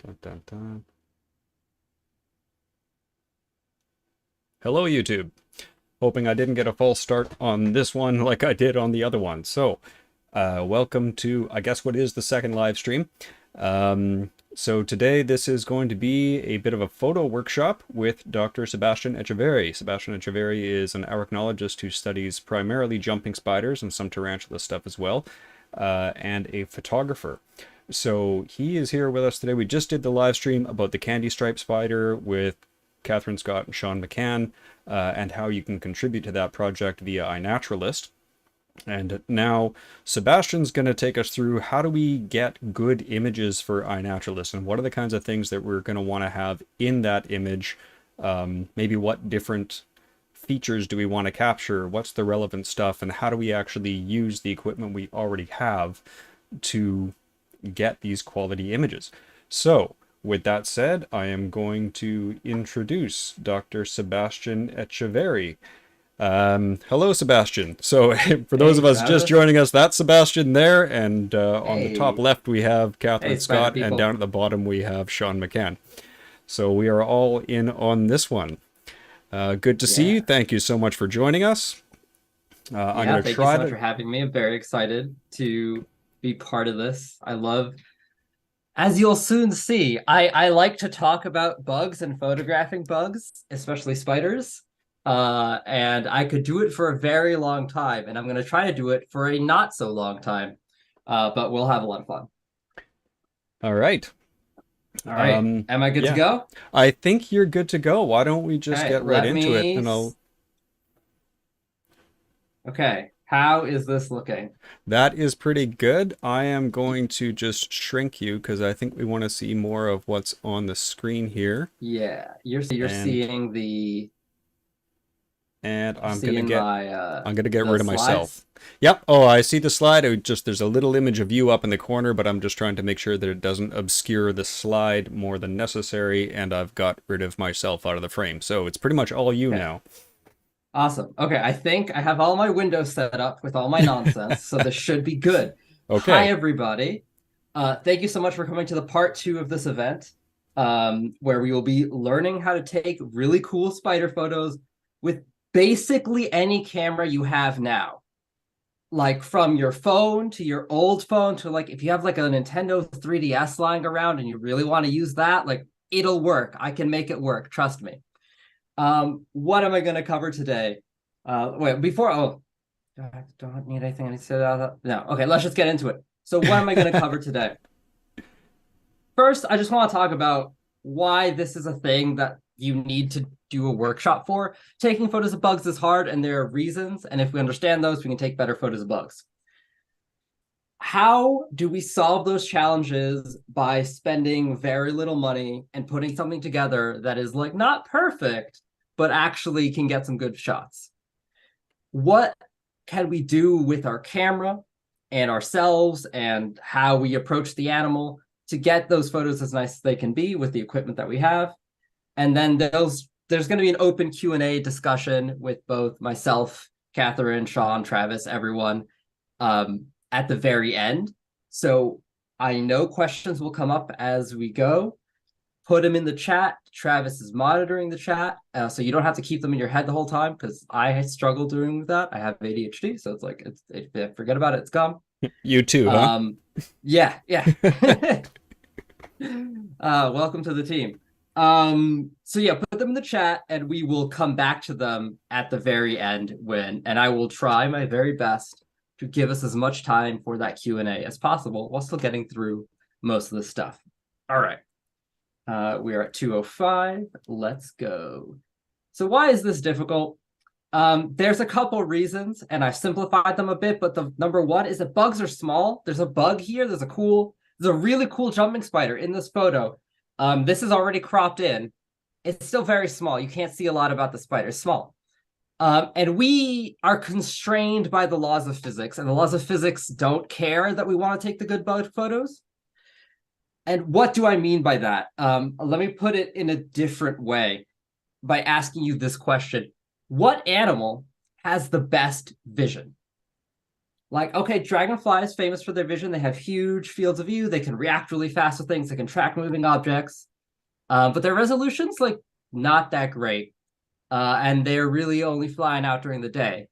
Dun, dun, dun. Hello, YouTube. Hoping I didn't get a false start on this one like I did on the other one. So, welcome to, I guess, what is the second live stream. So today this is going to be a bit of a photo workshop with Dr. Sebastian Echeverri. Sebastian Echeverri is an arachnologist who studies primarily jumping spiders and some tarantula stuff as well, and a photographer. So he is here with us today. We just did the live stream about the candy stripe spider with Catherine Scott and Sean McCann, and how you can contribute to that project via iNaturalist. And now Sebastian's going to take us through how do we get good images for iNaturalist, and what are the kinds of things that we're going to want to have in that image. Maybe what different features do we want to capture, what's the relevant stuff, and how do we actually use the equipment we already have to get these quality images. So with that said, I am going to introduce Dr. Sebastian Echeverri. Hello, Sebastian. So for those of us just joining us, that's Sebastian there, and on the top left we have Catherine Scott, and down at the bottom we have Sean McCann. So we are all in on this one. Good to see you. Thank you so much for joining us. I'm going to try. Thank you so much for having me. I'm very excited to be part of this. I love, as you'll soon see, I like to talk about bugs and photographing bugs, especially spiders. And I could do it for a very long time, and I'm going to try to do it for a not so long time, but we'll have a lot of fun. All right. All right. Am I good to go? I think you're good to go. Why don't we just get right into it, and I'll... Okay. How is this looking? That is pretty good. I am going to just shrink you because I think we want to see more of what's on the screen here. Yeah, you're seeing the... And I'm gonna get rid of myself. Yep. Oh, I see the slide. There's a little image of you up in the corner, but I'm just trying to make sure that it doesn't obscure the slide more than necessary, and I've got rid of myself out of the frame. So it's pretty much all you now. Awesome. Okay, I think I have all my windows set up with all my nonsense, so this should be good. Okay. Hi, everybody. Thank you so much for coming to the part 2 of this event, where we will be learning how to take really cool spider photos with basically any camera you have now. Like from your phone to your old phone to, like, if you have like a Nintendo 3DS lying around and you really want to use that, like, it'll work. I can make it work. Trust me. What am I going to cover today? Wait, before, don't need anything I need to say that. No. Okay, let's just get into it. So what am I going to cover today? First, I just want to talk about why this is a thing that you need to do a workshop for. Taking photos of bugs is hard, and there are reasons, and if we understand those, we can take better photos of bugs. How do we solve those challenges? By spending very little money and putting something together that is, like, not perfect, but actually can get some good shots. What can we do with our camera and ourselves and how we approach the animal to get those photos as nice as they can be with the equipment that we have? And then there's going to be an open Q&A discussion with both myself, Catherine, Sean, Travis, everyone, at the very end. So I know questions will come up as we go. Put them in the chat. Travis is monitoring the chat, so you don't have to keep them in your head the whole time, because I struggle doing that. I have ADHD, so it's like, forget about it, it's gone. You too, huh? Yeah. Welcome to the team. So yeah, put them in the chat, and we will come back to them at the very end and I will try my very best to give us as much time for that Q&A as possible while still getting through most of the stuff. All right. We are at 2:05. Let's go. So why is this difficult? There's a couple reasons, and I've simplified them a bit, but the number one is that bugs are small. There's a bug here. There's a really cool jumping spider in this photo. This is already cropped in. It's still very small. You can't see a lot about the spider. It's small. And we are constrained by the laws of physics, and the laws of physics don't care that we want to take the good bug photos. And what do I mean by that? Let me put it in a different way by asking you this question. What animal has the best vision? Like, okay, dragonfly is famous for their vision. They have huge fields of view. They can react really fast to things. They can track moving objects. But their resolution's like not that great. And they're really only flying out during the day.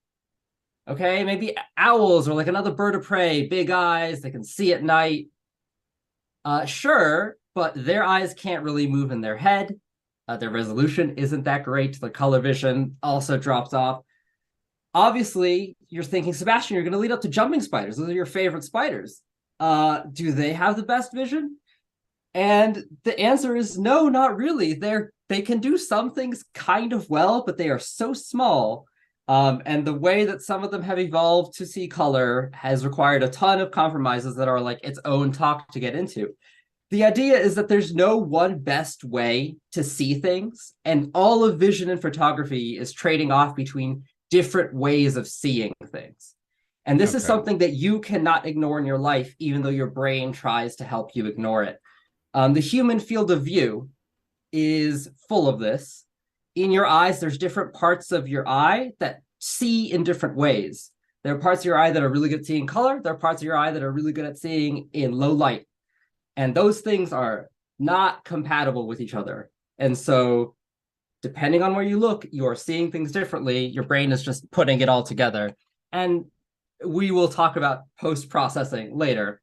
Okay, maybe owls or like another bird of prey, big eyes, they can see at night. Sure, but their eyes can't really move in their head. Their resolution isn't that great. Their color vision also drops off. Obviously, you're thinking, Sebastian, you're going to lead up to jumping spiders. Those are your favorite spiders. Do they have the best vision? And the answer is no, not really. They can do some things kind of well, but they are so small. And the way that some of them have evolved to see color has required a ton of compromises that are like its own talk to get into. The idea is that there's no one best way to see things, and all of vision and photography is trading off between different ways of seeing things. And this is Okay. something that you cannot ignore in your life, even though your brain tries to help you ignore it. The human field of view is full of this. In your eyes, there's different parts of your eye that see in different ways. There are parts of your eye that are really good at seeing color. There are parts of your eye that are really good at seeing in low light. And those things are not compatible with each other. And so, depending on where you look, you are seeing things differently. Your brain is just putting it all together. And we will talk about post-processing later.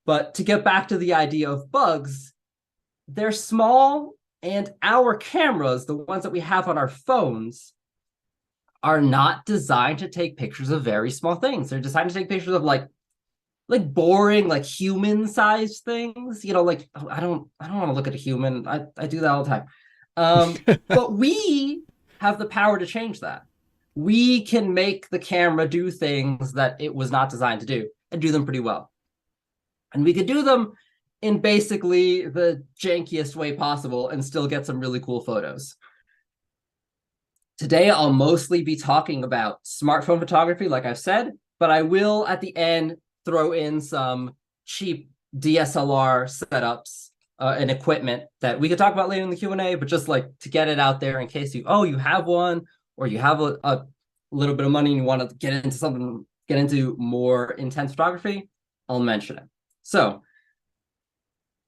But to get back to the idea of bugs, they're small, and our cameras, the ones that we have on our phones, are not designed to take pictures of very small things. They're designed to take pictures of like boring, like human-sized things. You know, like I don't want to look at a human. I do that all the time. But we have the power to change that. We can make the camera do things that it was not designed to do and do them pretty well. And we could do them in basically the jankiest way possible and still get some really cool photos. Today, I'll mostly be talking about smartphone photography, like I've said, but I will, at the end, throw in some cheap DSLR setups and equipment that we could talk about later in the Q&A, but just like to get it out there in case you have one, or you have a little bit of money and you want to get into more intense photography, I'll mention it. So,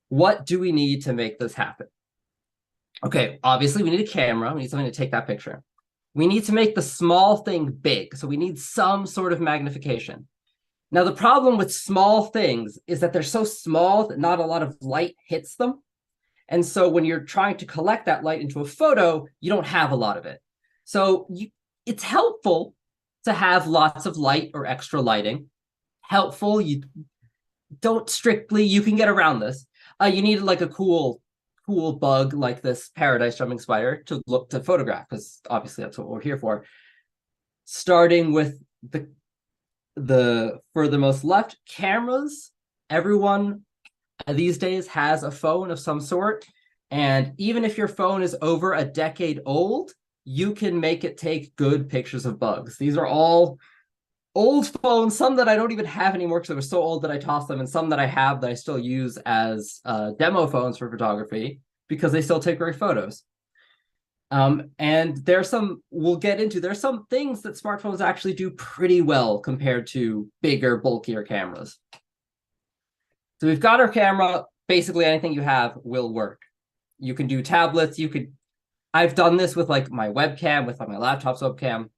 what do we need to make this happen? Okay, obviously we need a camera. We need something to take that picture. We need to make the small thing big. So we need some sort of magnification. Now, the problem with small things is that they're so small that not a lot of light hits them. And so when you're trying to collect that light into a photo, you don't have a lot of it. So it's helpful to have lots of light or extra lighting. Helpful, you can get around this. You need like a cool bug like this paradise jumping spider to photograph, because obviously that's what we're here for. Starting with the furthermost left, cameras. Everyone these days has a phone of some sort, and even if your phone is over a decade old, you can make it take good pictures of bugs. These are all old phones, some that I don't even have anymore because they were so old that I tossed them, and some that I have that I still use as demo phones for photography because they still take great photos. And there's some things that smartphones actually do pretty well compared to bigger, bulkier cameras. So we've got our camera. Basically anything you have will work. You can do tablets. I've done this with like my webcam, with my laptop's webcam.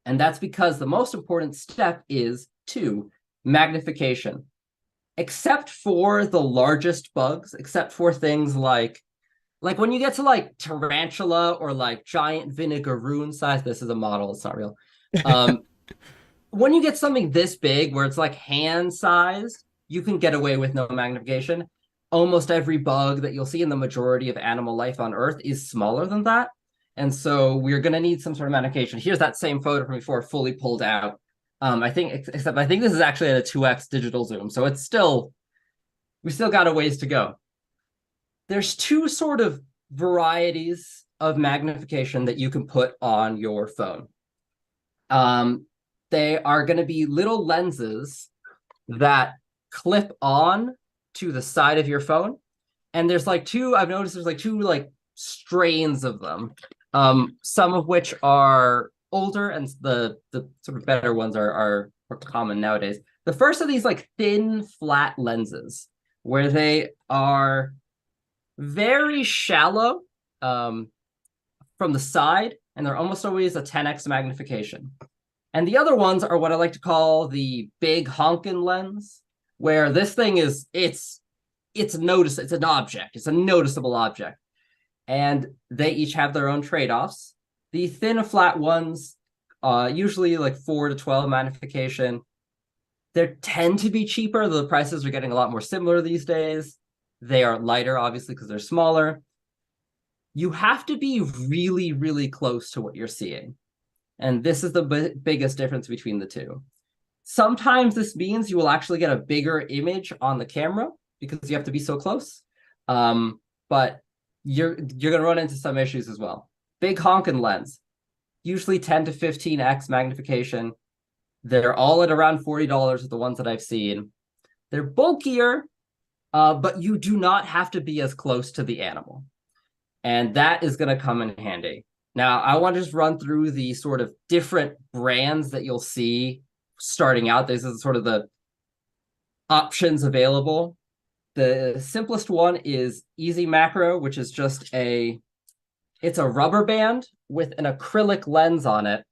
And that's because the most important step is magnification. Except for the largest bugs, except for things like when you get to like tarantula or like giant vinegaroon size, this is a model, it's not real. When you get something this big where it's like hand sized, you can get away with no magnification. Almost every bug that you'll see in the majority of animal life on Earth is smaller than that. And so we're going to need some sort of magnification. Here's that same photo from before, fully pulled out. I think this is actually at a 2x digital zoom. So we still got a ways to go. There's two sort of varieties of magnification that you can put on your phone. They are going to be little lenses that clip on to the side of your phone. And there's like I've noticed there's like two like strains of them. Some of which are older, and the sort of better ones are more common nowadays. The first of these like thin, flat lenses where they are very shallow from the side, and they're almost always a 10x magnification. And the other ones are what I like to call the big honkin' lens, where this thing is, it's an object. It's a noticeable object. And they each have their own trade-offs. The thin flat ones, usually like 4 to 12 magnification, they tend to be cheaper. The prices are getting a lot more similar these days. They are lighter, obviously, because they're smaller. You have to be really, really close to what you're seeing. And this is the biggest difference between the two. Sometimes this means you will actually get a bigger image on the camera because you have to be so close. But you're going to run into some issues as well. Big honkin' lens, usually 10 to 15x magnification. They're all at around $40 are the ones that I've seen. They're bulkier, but you do not have to be as close to the animal. And that is going to come in handy. Now, I want to just run through the sort of different brands that you'll see starting out. This is sort of the options available. The simplest one is Easy Macro, which is just it's a rubber band with an acrylic lens on it.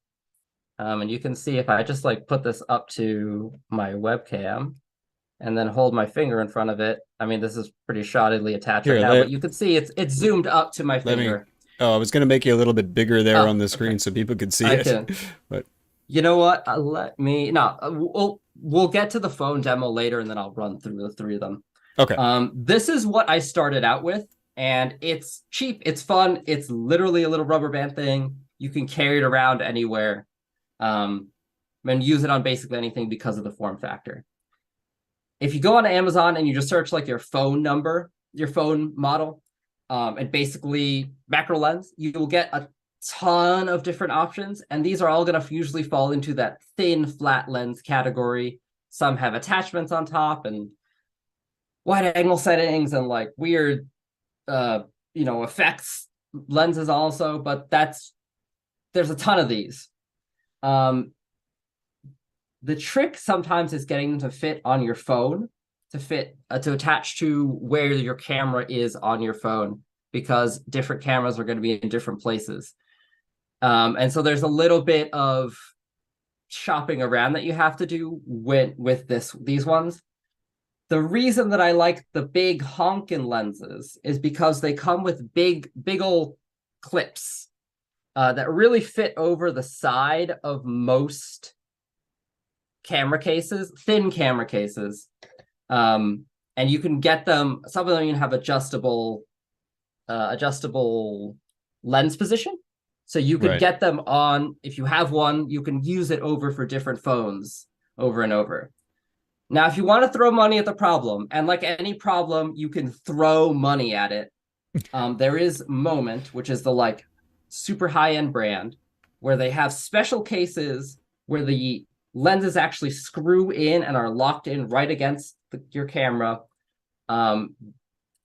And you can see if I just like put this up to my webcam and then hold my finger in front of it. I mean, this is pretty shoddily attached right now, but you can see it's zoomed up to my finger. I was going to make you a little bit bigger there on the screen so people could see it. But you know what? We'll get to the phone demo later, and then I'll run through the three of them. Okay. This is what I started out with, and it's cheap. It's fun. It's literally a little rubber band thing. You can carry it around anywhere, and use it on basically anything because of the form factor. If you go on Amazon and you just search like your phone number, your phone model, and basically macro lens, you will get a ton of different options. And these are all going to usually fall into that thin flat lens category. Some have attachments on top and wide angle settings and like weird, effects lenses also, but there's a ton of these. The trick sometimes is getting them to fit on your phone, to attach to where your camera is on your phone, because different cameras are going to be in different places. And so there's a little bit of shopping around that you have to do with these ones. The reason that I like the big honkin' lenses is because they come with big old clips that really fit over the side of most camera cases, thin camera cases. And you can get them, some of them even have adjustable lens position. So you can get them on, if you have one, you can use it over for different phones over and over. Now, if you want to throw money at the problem, and like any problem, you can throw money at it. There is Moment, which is the like super high-end brand, where they have special cases where the lenses actually screw in and are locked in right against your camera.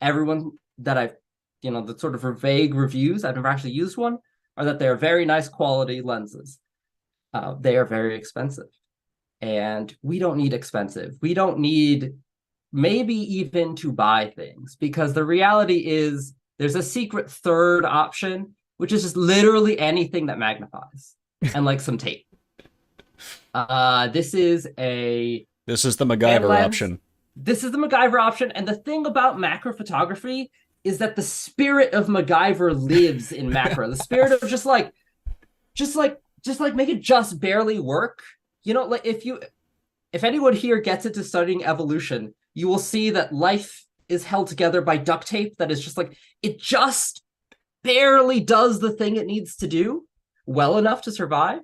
Everyone that I've, the sort of vague reviews, I've never actually used one, are that they're very nice quality lenses. They are very expensive. And we don't need expensive. We don't need maybe even to buy things, because the reality is there's a secret third option, which is just literally anything that magnifies and like some tape. This is the MacGyver option. This is the MacGyver option. And the thing about macro photography is that the spirit of MacGyver lives in macro. The spirit of just like make it just barely work. Like if anyone here gets into studying evolution, you will see that life is held together by duct tape that is just like, it just barely does the thing it needs to do well enough to survive.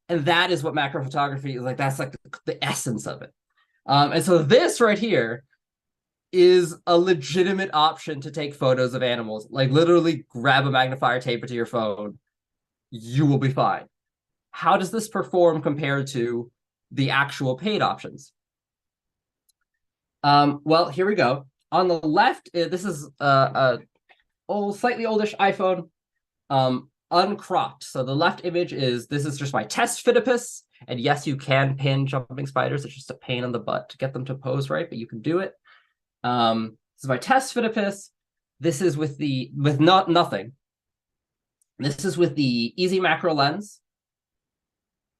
And that is what macro photography is like. That's like the essence of it. And so this right here is a legitimate option to take photos of animals. Like literally grab a magnifier, tape it to your phone. You will be fine. How does this perform compared to the actual paid options? Well, here we go. On the left, this is a slightly oldish iPhone, uncropped. So the left image this is just my test Phidippus. And yes, you can pin jumping spiders. It's just a pain in the butt to get them to pose right, but you can do it. This is my test Phidippus. This is with nothing. This is with the easy macro lens.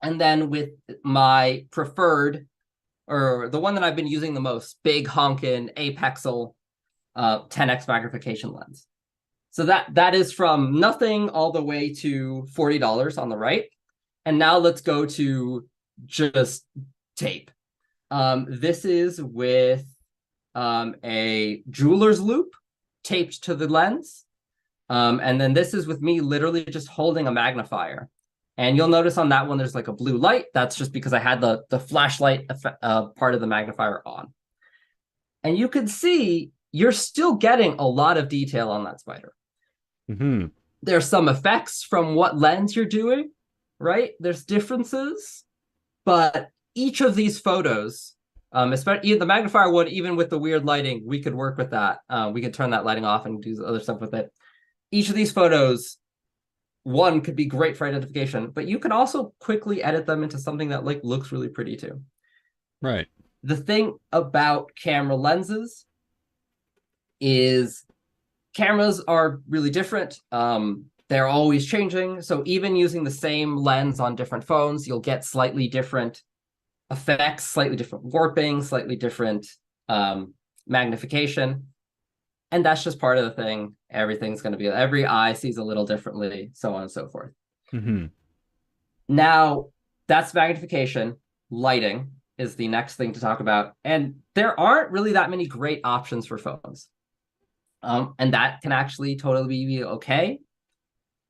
And then with my preferred, or the one that I've been using the most, big honkin' apexel 10x magnification lens. So that is from nothing all the way to $40 on the right. And now let's go to just tape. This is with a jeweler's loop taped to the lens. And then this is with me literally just holding a magnifier. And you'll notice on that one, there's like a blue light. That's just because I had the flashlight part of the magnifier on. And you can see you're still getting a lot of detail on that spider. Mm-hmm. There's some effects from what lens you're doing, right? There's differences, but each of these photos, especially the magnifier one, even with the weird lighting, we could work with that. We could turn that lighting off and do other stuff with it. Each of these photos, one could be great for identification, but you can also quickly edit them into something that like looks really pretty too. Right. The thing about camera lenses is cameras are really different. They're always changing. So even using the same lens on different phones, you'll get slightly different effects, slightly different warping, slightly different magnification. And that's just part of the thing. Everything's going to be, every eye sees a little differently, so on and so forth. Mm-hmm. Now, that's magnification. Lighting is the next thing to talk about. And there aren't really that many great options for phones. And that can actually totally be okay.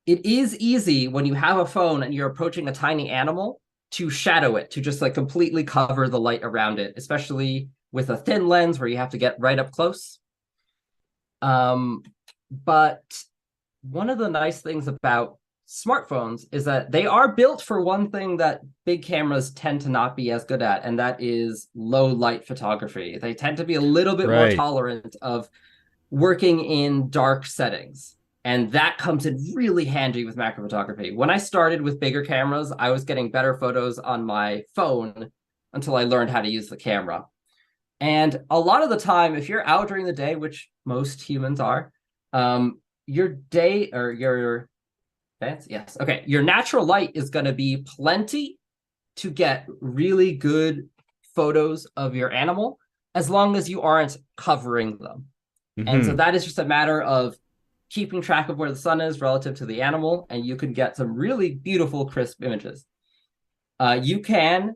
It is easy when you have a phone and you're approaching a tiny animal to shadow it, to just like completely cover the light around it, especially with a thin lens where you have to get right up close. But one of the nice things about smartphones is that they are built for one thing that big cameras tend to not be as good at, and that is low light photography. They tend to be a little bit more tolerant of working in dark settings. And that comes in really handy with macro photography. When I started with bigger cameras, I was getting better photos on my phone until I learned how to use the camera. And a lot of the time, if you're out during the day, which most humans are, your day or your yes, okay, your natural light is going to be plenty to get really good photos of your animal, as long as you aren't covering them. Mm-hmm. And so that is just a matter of keeping track of where the sun is relative to the animal, and you can get some really beautiful, crisp images. You can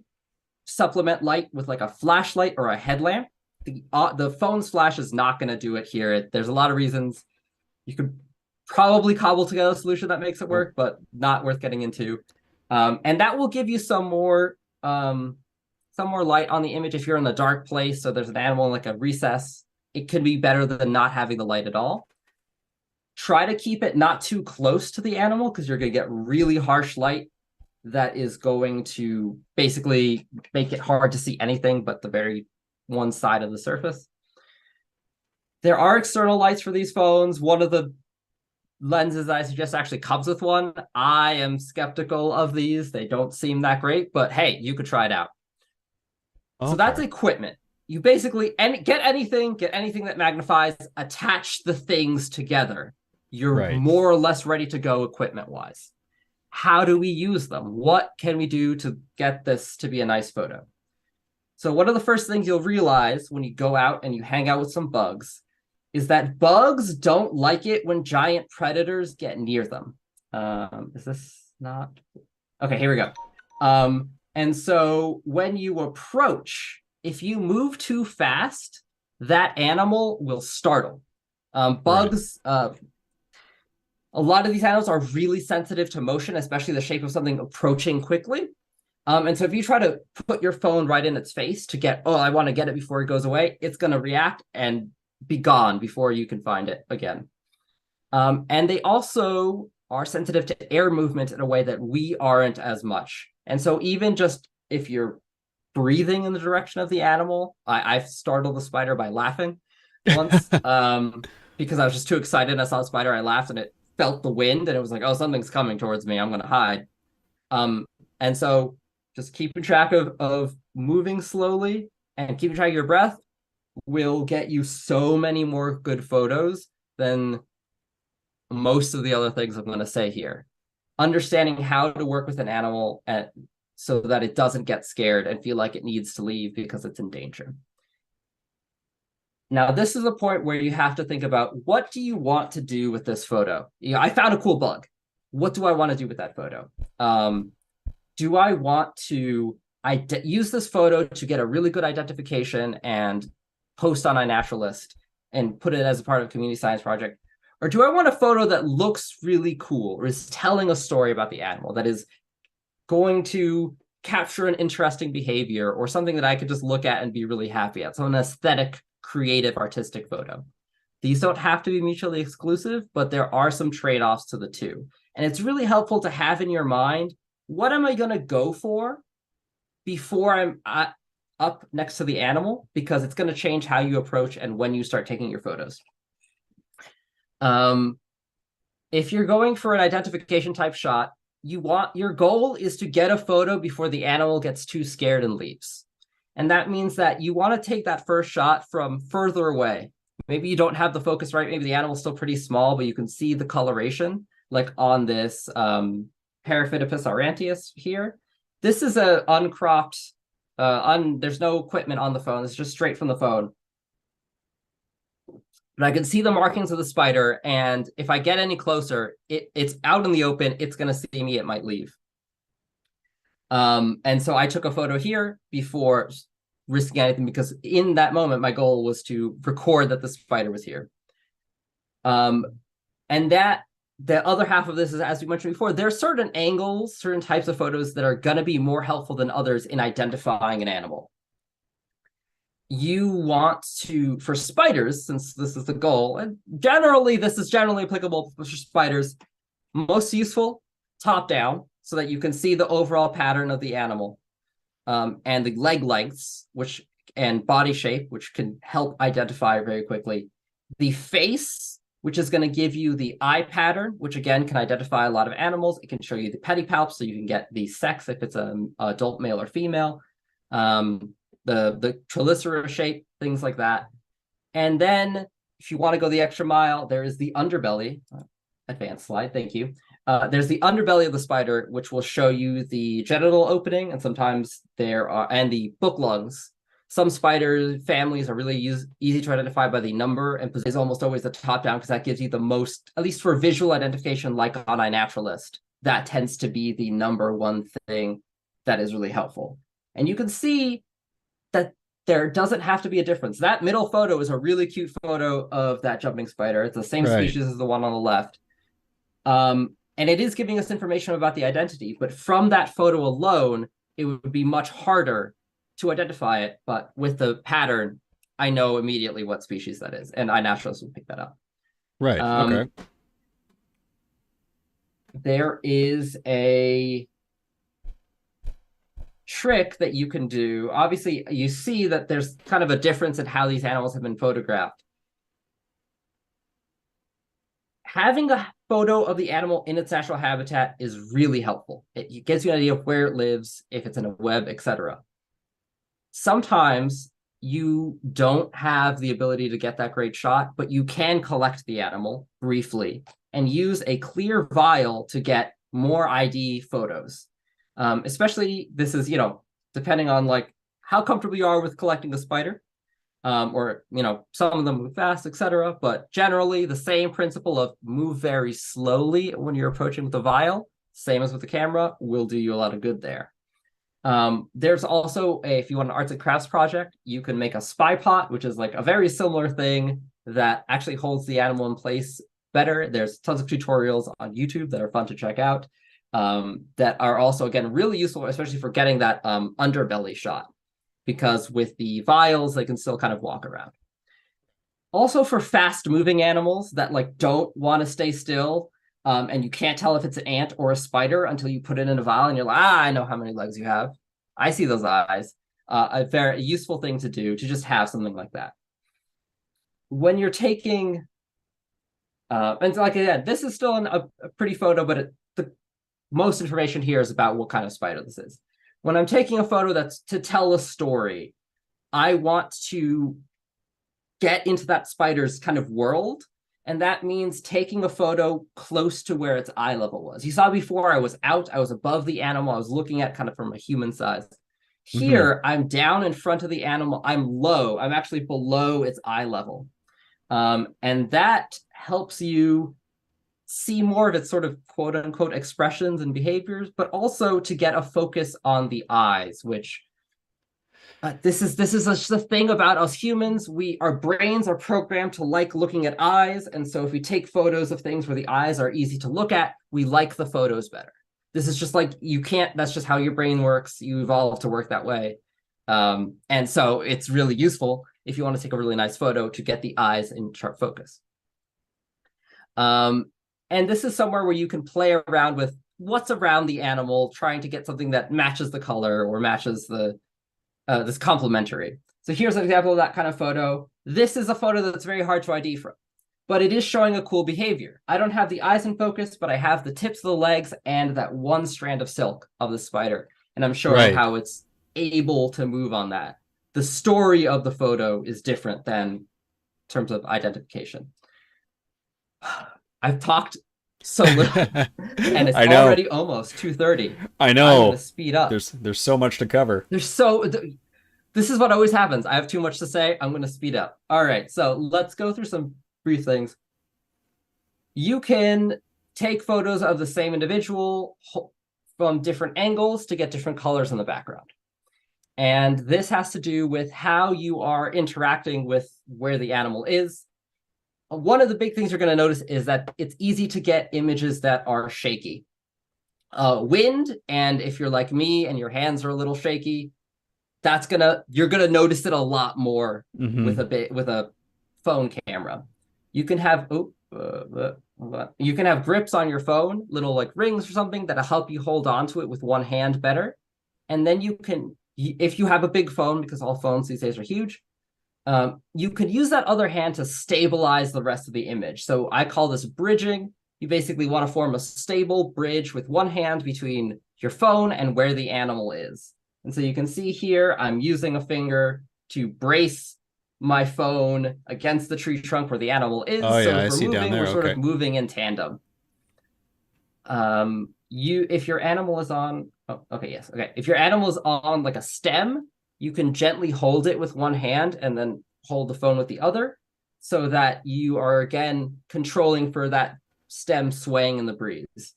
supplement light with like a flashlight or a headlamp. The phone's flash is not going to do it here. There's a lot of reasons. You could probably cobble together a solution that makes it work, but not worth getting into. And that will give you some more light on the image if you're in a dark place. So there's an animal in like a recess. It could be better than not having the light at all. Try to keep it not too close to the animal, because you're going to get really harsh light that is going to basically make it hard to see anything but the very one side of the surface. There are external lights for these phones. One of the lenses I suggest actually comes with one. I am skeptical of these. They don't seem that great, but hey, you could try it out. Okay. So that's equipment. You basically get anything that magnifies, attach the things together. You're more or less ready to go equipment-wise. How do we use them? What can we do to get this to be a nice photo? So one of the first things you'll realize when you go out and you hang out with some bugs is that bugs don't like it when giant predators get near them. Is this not? Okay, here we go. And so when you approach, if you move too fast, that animal will startle. Bugs, a lot of these animals are really sensitive to motion, especially the shape of something approaching quickly. And so if you try to put your phone right in its face to get, I want to get it before it goes away, it's going to react and be gone before you can find it again. And they also are sensitive to air movement in a way that we aren't as much. And so even just if you're breathing in the direction of the animal, I've startled the spider by laughing once because I was just too excited. I saw the spider, I laughed, and it felt the wind, and it was like, oh, something's coming towards me, I'm going to hide. And so just keeping track of moving slowly and keeping track of your breath will get you so many more good photos than most of the other things I'm going to say here. Understanding how to work with an animal so that it doesn't get scared and feel like it needs to leave because it's in danger. Now, this is a point where you have to think about, what do you want to do with this photo? I found a cool bug. What do I want to do with that photo? Do I want to use this photo to get a really good identification and post on iNaturalist and put it as a part of a community science project? Or do I want a photo that looks really cool or is telling a story about the animal, that is going to capture an interesting behavior or something that I could just look at and be really happy at? So an aesthetic, creative, artistic photo. These don't have to be mutually exclusive, but there are some trade-offs to the two. And it's really helpful to have in your mind, what am I going to go for before I'm up next to the animal? Because it's going to change how you approach and when you start taking your photos. If you're going for an identification type shot, your goal is to get a photo before the animal gets too scared and leaves. And that means that you want to take that first shot from further away. Maybe you don't have the focus right. Maybe the animal's still pretty small, but you can see the coloration, like on this Paraphytopus aurantius here. This is a uncropped, there's no equipment on the phone. It's just straight from the phone. But I can see the markings of the spider, and if I get any closer, it's out in the open, it's going to see me, it might leave. And so I took a photo here before risking anything, because in that moment, my goal was to record that the spider was here. And that the other half of this is, as we mentioned before, there are certain angles, certain types of photos that are going to be more helpful than others in identifying an animal. You want to, for spiders, since this is the goal, and generally this is generally applicable for spiders, most useful top down, so that you can see the overall pattern of the animal, and the leg lengths, and body shape, which can help identify very quickly. The face, which is going to give you the eye pattern, which again can identify a lot of animals. It can show you the pedipalp, so you can get the sex if it's an adult male or female. The chelicera shape, things like that. And then if you want to go the extra mile, there is the underbelly. Advanced slide, thank you. There's the underbelly of the spider, which will show you the genital opening, and sometimes and the book lungs. Some spider families are really easy to identify by the number, and is almost always the top down, because that gives you the most, at least for visual identification, like on iNaturalist, that tends to be the number one thing that is really helpful. And you can see that there doesn't have to be a difference. That middle photo is a really cute photo of that jumping spider. It's the same species as the one on the left. And it is giving us information about the identity, but from that photo alone, it would be much harder to identify it. But with the pattern, I know immediately what species that is, and iNaturalist will pick that up. Right, okay. There is a trick that you can do. Obviously, you see that there's kind of a difference in how these animals have been photographed. Having a photo of the animal in its natural habitat is really helpful. It gives you an idea of where it lives, if it's in a web, etc. Sometimes you don't have the ability to get that great shot, but you can collect the animal briefly and use a clear vial to get more ID photos. Especially, this is, depending on like how comfortable you are with collecting a spider. Or some of them move fast, etc. But generally, the same principle of move very slowly when you're approaching with a vial, same as with the camera, will do you a lot of good there. There's also if you want an arts and crafts project, you can make a spy pot, which is like a very similar thing that actually holds the animal in place better. There's tons of tutorials on YouTube that are fun to check out, that are also, again, really useful, especially for getting that underbelly shot, because with the vials, they can still kind of walk around. Also for fast moving animals that like don't want to stay still, and you can't tell if it's an ant or a spider until you put it in a vial and you're like, I know how many legs you have. I see those eyes. A very useful thing to do, to just have something like that. When you're taking, and like again, this is still a pretty photo, but the most information here is about what kind of spider this is. When I'm taking a photo that's to tell a story, I want to get into that spider's kind of world. And that means taking a photo close to where its eye level was. You saw before I was out, I was above the animal, I was looking at kind of from a human size. Here, I'm down in front of the animal, I'm low, I'm actually below its eye level. And that helps you see more of its sort of quote unquote expressions and behaviors, but also to get a focus on the eyes, which this is the thing about us humans. Our brains are programmed to like looking at eyes, and so if we take photos of things where the eyes are easy to look at, we like the photos better. This is just like you can't. That's just how your brain works. You evolved to work that way, and so it's really useful if you want to take a really nice photo to get the eyes in sharp focus. And this is somewhere where you can play around with what's around the animal, trying to get something that matches the color or matches the this complementary. So here's an example of that kind of photo. This is a photo that's very hard to ID from, but it is showing a cool behavior. I don't have the eyes in focus, but I have the tips of the legs and that one strand of silk of the spider. And I'm showing how it's able to move on that. The story of the photo is different than in terms of identification. I've talked so little, and it's already almost 2:30. I know. I'm gonna speed up. There's so much to cover. This is what always happens. I have too much to say. I'm gonna speed up. All right, so let's go through some brief things. You can take photos of the same individual from different angles to get different colors in the background. And this has to do with how you are interacting with where the animal is. One of the big things you're going to notice is that it's easy to get images that are shaky. Wind, and if you're like me and your hands are a little shaky, you're gonna notice it a lot more with a phone camera. You can have grips on your phone, little like rings or something that'll help you hold on to it with one hand better. And then you can, if you have a big phone, because all phones these days are huge, you could use that other hand to stabilize the rest of the image. So I call this bridging. You basically want to form a stable bridge with one hand between your phone and where the animal is. And so you can see here, I'm using a finger to brace my phone against the tree trunk where the animal is. Oh, so yeah, if we're moving, we're sort of moving in tandem. If your animal is on, if your animal is on like a stem, you can gently hold it with one hand and then hold the phone with the other, so that you are again controlling for that stem swaying in the breeze.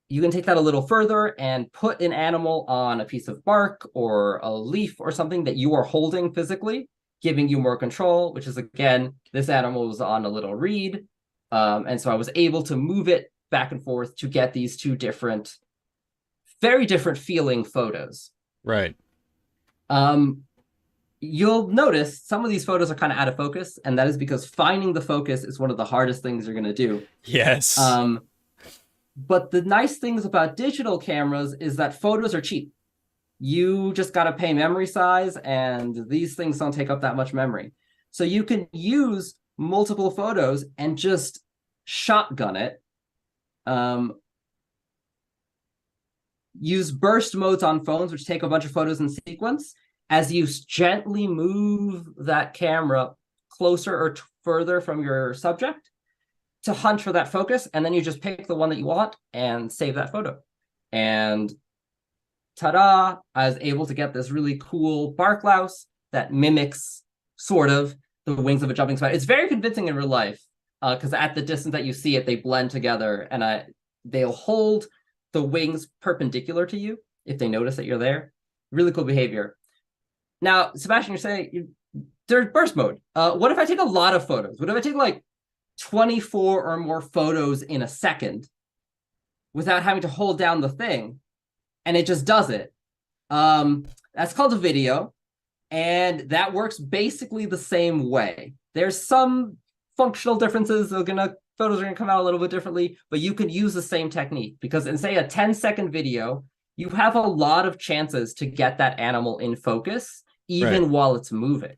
You can take that a little further and put an animal on a piece of bark or a leaf or something that you are holding physically, giving you more control, which is, again, this animal was on a little reed. And so I was able to move it back and forth to get these two different, very different feeling photos. Right. You'll notice some of these photos are kind of out of focus, and that is because finding the focus is one of the hardest things you're going to do. Yes. But the nice things about digital cameras is that photos are cheap. You just got to pay memory size, and these things don't take up that much memory. So you can use multiple photos and just shotgun it. Use burst modes on phones, which take a bunch of photos in sequence. As you gently move that camera closer or further from your subject to hunt for that focus, and then you just pick the one that you want and save that photo. And ta-da, I was able to get this really cool bark louse that mimics sort of the wings of a jumping spider. It's very convincing in real life, because at the distance that you see it, they blend together, and they'll hold the wings perpendicular to you if they notice that you're there. Really cool behavior. Now, Sebastian, you're saying there's burst mode. What if I take a lot of photos? What if I take like 24 or more photos in a second without having to hold down the thing, and it just does it? That's called a video, and that works basically the same way. There's some functional differences. Photos are gonna come out a little bit differently, but you can use the same technique, because in, say, a 10-second video, you have a lot of chances to get that animal in focus, even while it's moving.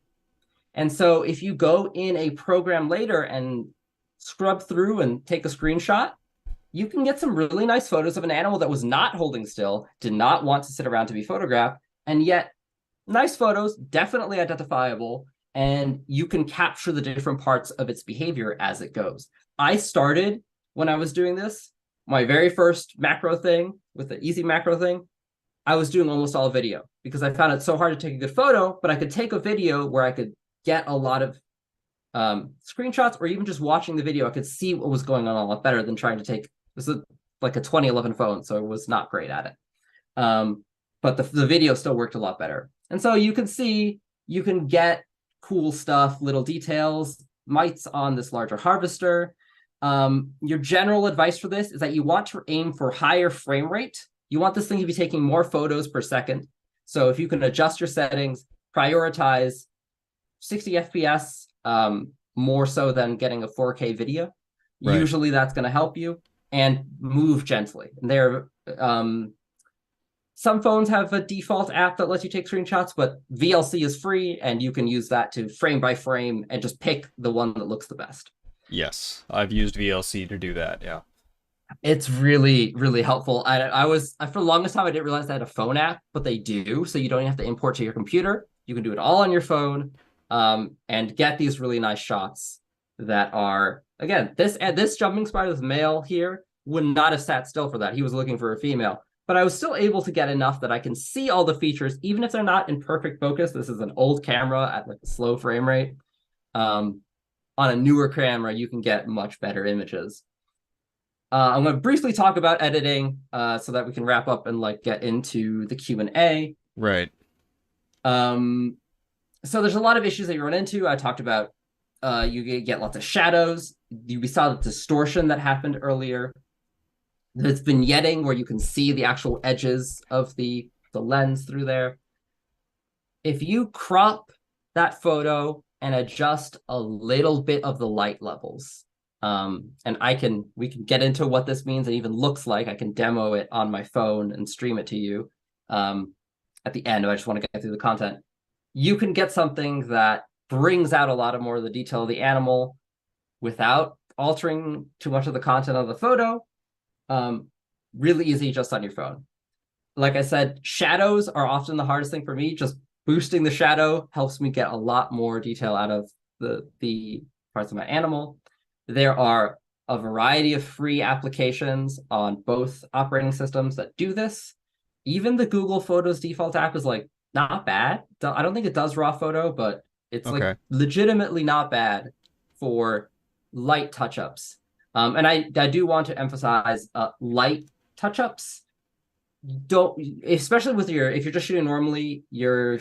And so if you go in a program later and scrub through and take a screenshot, you can get some really nice photos of an animal that was not holding still, did not want to sit around to be photographed, and yet nice photos, definitely identifiable, and you can capture the different parts of its behavior as it goes. I started when I was doing this, my very first macro thing with the easy macro thing, I was doing almost all video because I found it so hard to take a good photo, but I could take a video where I could get a lot of screenshots, or even just watching the video, I could see what was going on a lot better than trying to take this is like a 2011 phone, so it was not great at it. But the video still worked a lot better. And so you can see, you can get cool stuff, little details, mites on this larger harvester. Your general advice for this is that you want to aim for higher frame rate. You want this thing to be taking more photos per second. So if you can adjust your settings, prioritize 60 FPS, more so than getting a 4K video. Right. Usually that's going to help you, and move gently. There, some phones have a default app that lets you take screenshots, but VLC is free, and you can use that to frame by frame and just pick the one that looks the best. Yes, I've used VLC to do that. Yeah. It's really, really helpful. I was, for the longest time, I didn't realize they had a phone app, but they do. So you don't even have to import to your computer. You can do it all on your phone, and get these really nice shots that are, again, this jumping spider's male here would not have sat still for that. He was looking for a female. But I was still able to get enough that I can see all the features, even if they're not in perfect focus. This is an old camera at like a slow frame rate. On a newer camera, you can get much better images. I'm going to briefly talk about editing, so that we can wrap up and like get into the Q&A. Right. So there's a lot of issues that you run into. I talked about you get lots of shadows. We saw the distortion that happened earlier. There's vignetting where you can see the actual edges of the lens through there. If you crop that photo and adjust a little bit of the light levels, and we can get into what this means and even looks like. I can demo it on my phone and stream it to you at the end. I just want to get through the content. You can get something that brings out a lot more of the detail of the animal without altering too much of the content of the photo. Really easy just on your phone. Like I said, shadows are often the hardest thing for me. Just boosting the shadow helps me get a lot more detail out of the parts of my animal. There are a variety of free applications on both operating systems that do this. Even the Google Photos default app is like not bad. I don't think it does raw photo, but it's like legitimately not bad for light touch-ups. And I do want to emphasize light touch-ups. Don't, especially with if you're just shooting normally, you're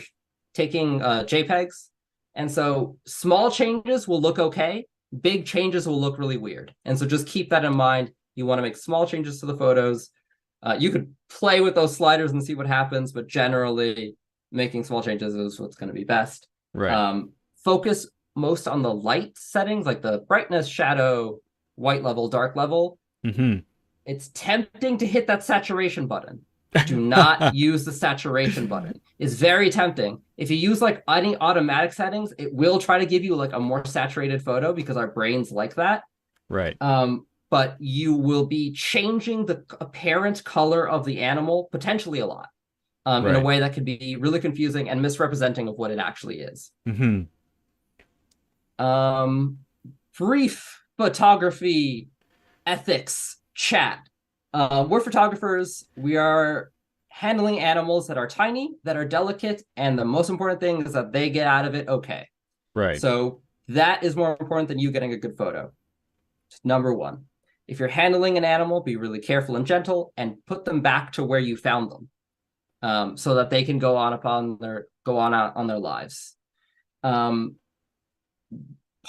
taking JPEGs. And so small changes will look okay. Big changes will look really weird. And so just keep that in mind. You want to make small changes to the photos. You could play with those sliders and see what happens, but generally making small changes is what's going to be best. Right. Focus most on the light settings, like the brightness, shadow, white level, dark level. Mm-hmm. It's tempting to hit that saturation button. Do not use the saturation button. It's very tempting. If you use like any automatic settings, it will try to give you like a more saturated photo because our brains like that. Right. But you will be changing the apparent color of the animal potentially a lot, in a way that could be really confusing and misrepresenting of what it actually is. Mm-hmm. Brief photography ethics chat. We're photographers. We are handling animals that are tiny, that are delicate, and the most important thing is that they get out of it okay. Right. So that is more important than you getting a good photo. Number one. If you're handling an animal, be really careful and gentle, and put them back to where you found them, so that they can go on out on their lives.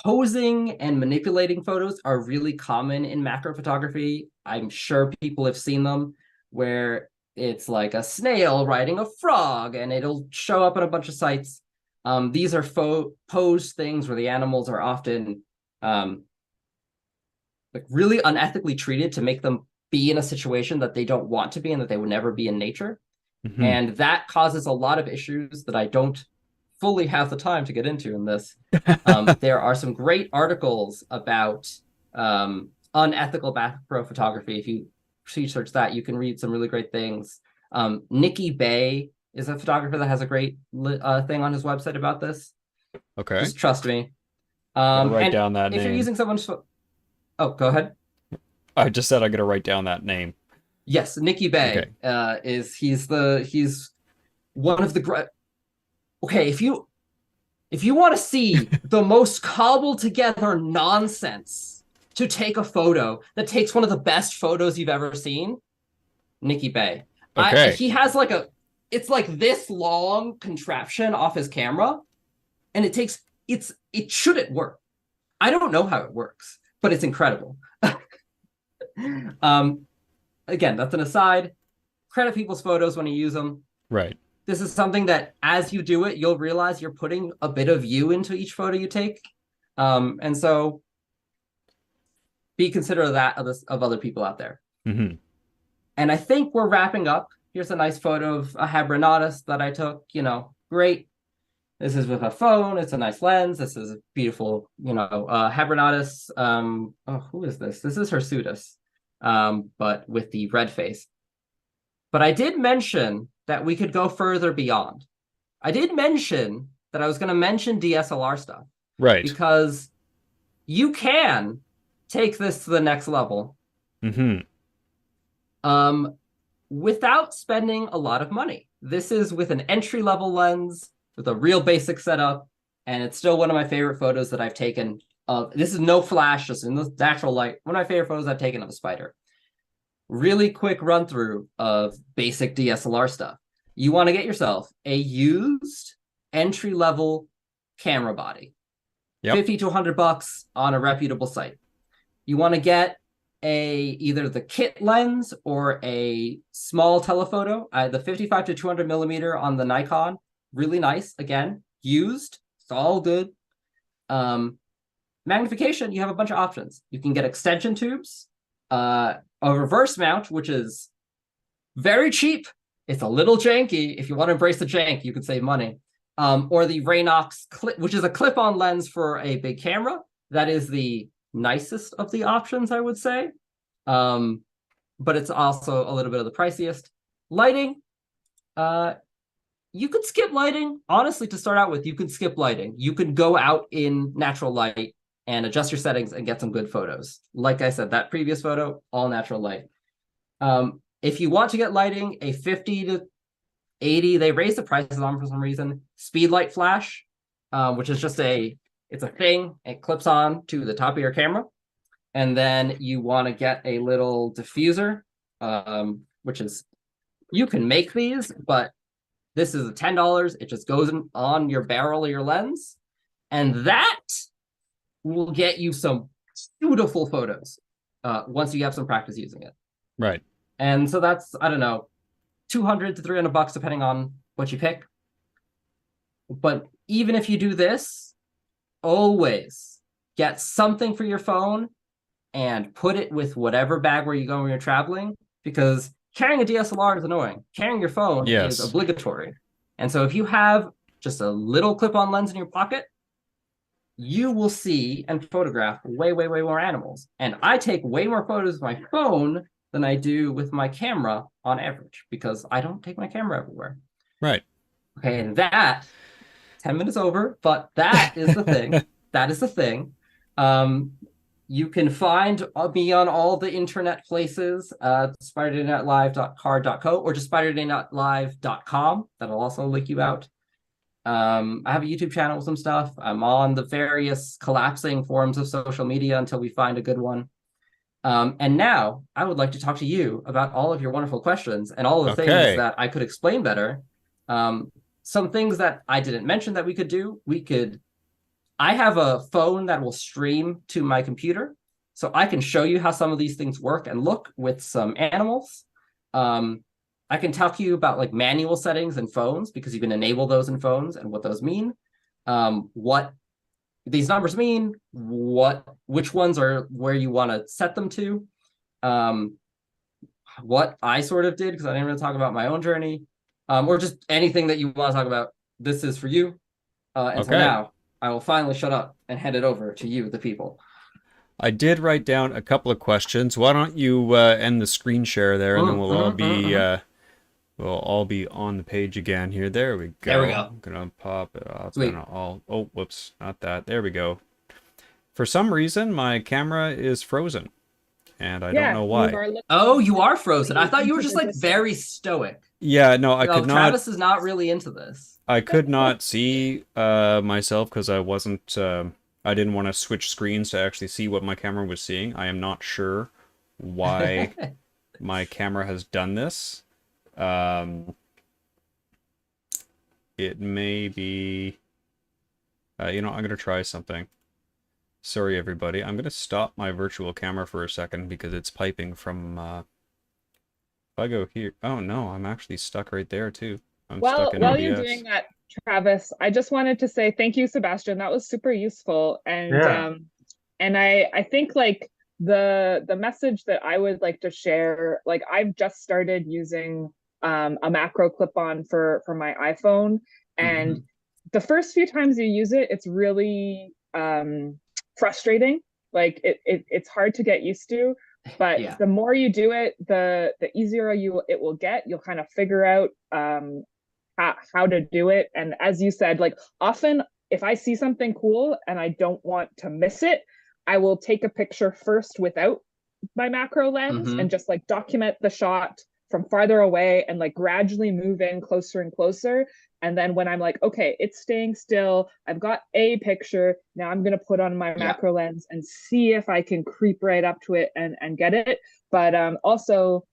Posing and manipulating photos are really common in macro photography. I'm sure people have seen them where it's like a snail riding a frog and it'll show up on a bunch of sites. These are posed things where the animals are often like really unethically treated to make them be in a situation that they don't want to be and that they would never be in nature. Mm-hmm. And that causes a lot of issues that I don't fully have the time to get into in this. There are some great articles about unethical macro photography. If you research that, you can read some really great things. Nicky Bay is a photographer that has a great thing on his website about this. Okay. Just trust me. Gotta write And down that if you're name. using someone's, oh, go ahead. I just said I gotta write down that name. Yes, Nicky Bay Okay. he's one of the okay. If you want to see the most cobbled together nonsense to take a photo that takes one of the best photos you've ever seen, Nicky Bay. Okay. He has like it's like this long contraption off his camera, and it shouldn't work. I don't know how it works, but it's incredible. Again, that's an aside. Credit people's photos when you use them. Right. This is something that as you do it, you'll realize you're putting a bit of you into each photo you take. And so be considerate of that of other people out there. Mm-hmm. And I think we're wrapping up. Here's a nice photo of a arachnologist that I took, great. This is with a phone. It's a nice lens. This is a beautiful, arachnologist. Who is this? This is Hirsutes, but with the red face. But I did mention that we could go further beyond. I did mention that I was going to mention DSLR stuff. Right. Because you can take this to the next level. Mm-hmm. Without spending a lot of money. This is with an entry-level lens, with a real basic setup, and it's still one of my favorite photos that I've taken. This is no flash, just in the natural light. One of my favorite photos I've taken of a spider. Really quick run through of basic DSLR stuff. You want to get yourself a used entry-level camera body. Yep. $50 to $100 on a reputable site. You want to get either the kit lens or a small telephoto. The 55 to 200 millimeter on the Nikon, really nice. Again, used, it's all good. Magnification, you have a bunch of options. You can get extension tubes, a reverse mount, which is very cheap. It's a little janky. If you want to embrace the jank, you can save money. Or the Raynox clip, which is a clip-on lens for a big camera. That is the nicest of the options, I would say. But it's also a little bit of the priciest. Lighting, you could skip lighting. Honestly, to start out with, you can skip lighting. You can go out in natural light and adjust your settings and get some good photos. Like I said, that previous photo, all natural light. If you want to get lighting, a 50 to 80, they raised the prices on for some reason. Speed light flash, which is just it's a thing. It clips on to the top of your camera. And then you want to get a little diffuser, which is, you can make these, but this is $10. It just goes on your barrel of your lens. And that will get you some beautiful photos once you have some practice using it. Right. And so that's, I don't know, $200 to $300 depending on what you pick. But even if you do this, always get something for your phone and put it with whatever bag where you go when you're traveling, because carrying a DSLR is annoying. Carrying your phone is obligatory. And so if you have just a little clip-on lens in your pocket, you will see and photograph way, way, way more animals. And I take way more photos with my phone than I do with my camera on average, because I don't take my camera everywhere. Right. Okay, and that, 10 minutes over, but that is the thing. That is the thing. You can find me on all the internet places, spiderdaynight.live.card.co or just spiderdaynight.live.com. That'll also link you out. I have a YouTube channel with some stuff. I'm on the various collapsing forms of social media until we find a good one. And now I would like to talk to you about all of your wonderful questions and all the things that I could explain better. Some things that I didn't mention that we could do. I have a phone that will stream to my computer, so I can show you how some of these things work and look with some animals. I can talk to you about like manual settings in phones, because you can enable those in phones and what those mean. What these numbers mean, which ones are where you want to set them to. What I sort of did, because I didn't really talk about my own journey, or just anything that you want to talk about. This is for you. And so now I will finally shut up and hand it over to you, the people. I did write down a couple of questions. Why don't you end the screen share there, and then we'll all be on the page again here. There we go. There we go. I'm gonna pop it up. Sweet. And oh, whoops, not that. There we go. For some reason, my camera is frozen, and I don't know why. Oh, you are frozen. I thought you were just like very stoic. Yeah, no, I could not. Travis is not really into this. I could not see myself because I wasn't. I didn't want to switch screens to actually see what my camera was seeing. I am not sure why my camera has done this. It may be. I'm gonna try something. Sorry, everybody. I'm gonna stop my virtual camera for a second because it's piping from. If I go here, oh no, I'm actually stuck right there too. I'm stuck in while OBS. you're doing that, Travis, I just wanted to say thank you, Sebastian. That was super useful, and I think like the message that I would like to share, like I've just started using a macro clip-on for my iPhone, and the first few times you use it, it's really frustrating. Like it's hard to get used to. But the more you do it, the easier it will get. You'll kind of figure out how to do it. And as you said, like often if I see something cool and I don't want to miss it, I will take a picture first without my macro lens and just like document the shot from farther away and like gradually move in closer and closer. And then when I'm like, okay, it's staying still, I've got a picture, now I'm going to put on my macro lens and see if I can creep right up to it and get it. But also,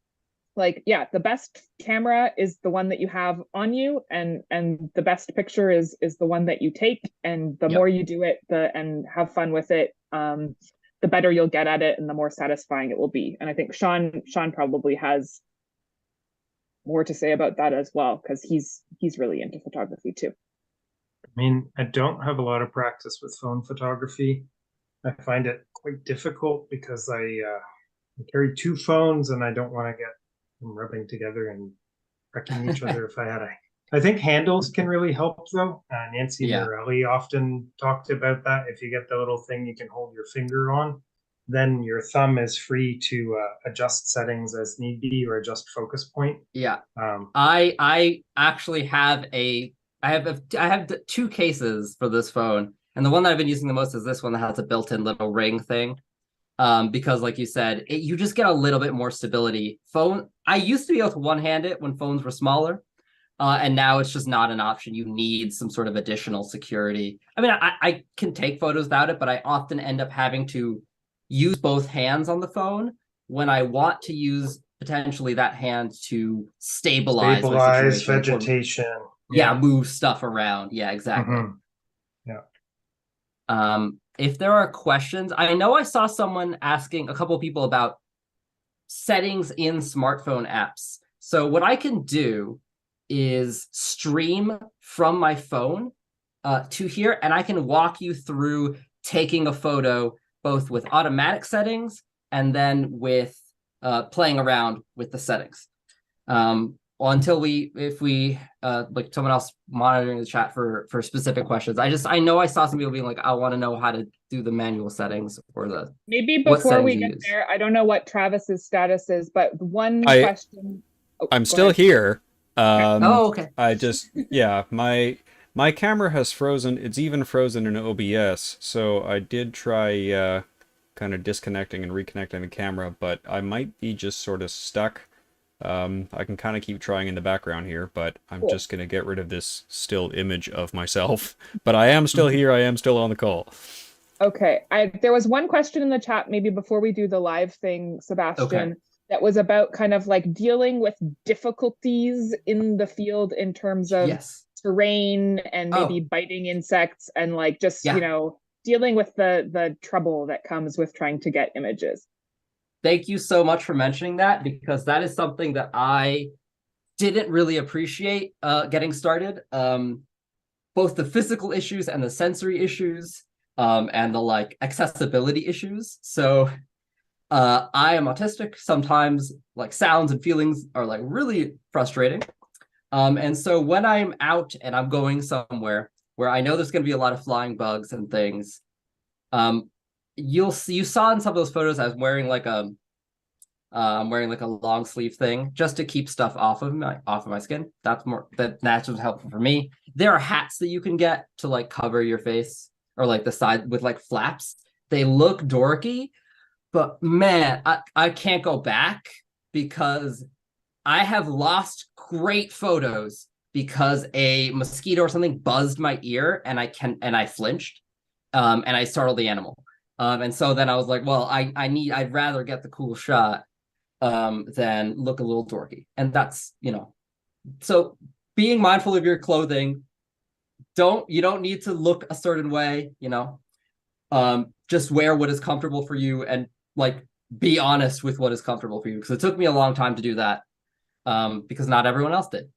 like, yeah, the best camera is the one that you have on you, and the best picture is the one that you take. And the more you do it and have fun with it, the better you'll get at it and the more satisfying it will be. And I think Sean probably has more to say about that as well, because he's really into photography too. I mean, I don't have a lot of practice with phone photography. I find it quite difficult because I carry two phones and I don't want to get them rubbing together and wrecking each other if I had I think handles can really help though. Nancy Morelli often talked about that. If you get the little thing you can hold your finger on, then your thumb is free to adjust settings as need be or adjust focus point. Yeah. I actually have I have two cases for this phone, and the one that I've been using the most is this one that has a built-in little ring thing. Because like you said, you just get a little bit more stability. I used to be able to one-hand it when phones were smaller, and now it's just not an option. You need some sort of additional security. I mean, I can take photos without it, but I often end up having to use both hands on the phone when I want to use potentially that hand to stabilize vegetation. Move stuff around. Yeah, exactly. If there are questions, I know I saw someone asking a couple of people about settings in smartphone apps. So what I can do is stream from my phone to here, and I can walk you through taking a photo both with automatic settings and then with playing around with the settings. Until if we like someone else monitoring the chat for specific questions. I know I saw some people being like, I want to know how to do the manual settings or the maybe before we get there. I don't know what Travis's status is, but one question. I'm still here. Okay. I just my camera has frozen. It's even frozen in OBS. So I did try kind of disconnecting and reconnecting the camera, but I might be just sort of stuck. I can kind of keep trying in the background here, but I'm just going to get rid of this still image of myself. But I am still here. I am still on the call. Okay. There was one question in the chat, maybe before we do the live thing, Sebastian, that was about kind of like dealing with difficulties in the field in terms of terrain and maybe biting insects and like just, dealing with the trouble that comes with trying to get images. Thank you so much for mentioning that, because that is something that I didn't really appreciate getting started. Both the physical issues and the sensory issues and the like accessibility issues. So I am autistic. Sometimes like sounds and feelings are like really frustrating. And so when I'm out and I'm going somewhere where I know there's going to be a lot of flying bugs and things, you saw in some of those photos I was wearing like I'm wearing like a long sleeve thing just to keep stuff off of my skin. That's what's helpful for me. There are hats that you can get to like cover your face, or like the side with like flaps. They look dorky, but man, I can't go back, because I have lost great photos because a mosquito or something buzzed my ear and I flinched, and I startled the animal. And so then I was like, well, I'd rather get the cool shot than look a little dorky. And that's, so being mindful of your clothing. You don't need to look a certain way, just wear what is comfortable for you, and like be honest with what is comfortable for you, because it took me a long time to do that, because not everyone else did.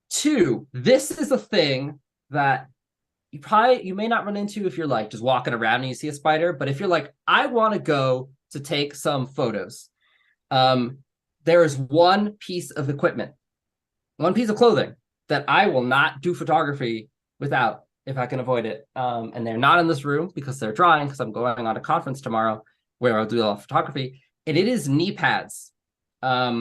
2, this is a thing that you may not run into if you're like just walking around and you see a spider, but if you're like, I want to go to take some photos, there is one piece of equipment, one piece of clothing that I will not do photography without if I can avoid it. And they're not in this room because they're drying, because I'm going on a conference tomorrow where I'll do a lot of photography, and it is knee pads. I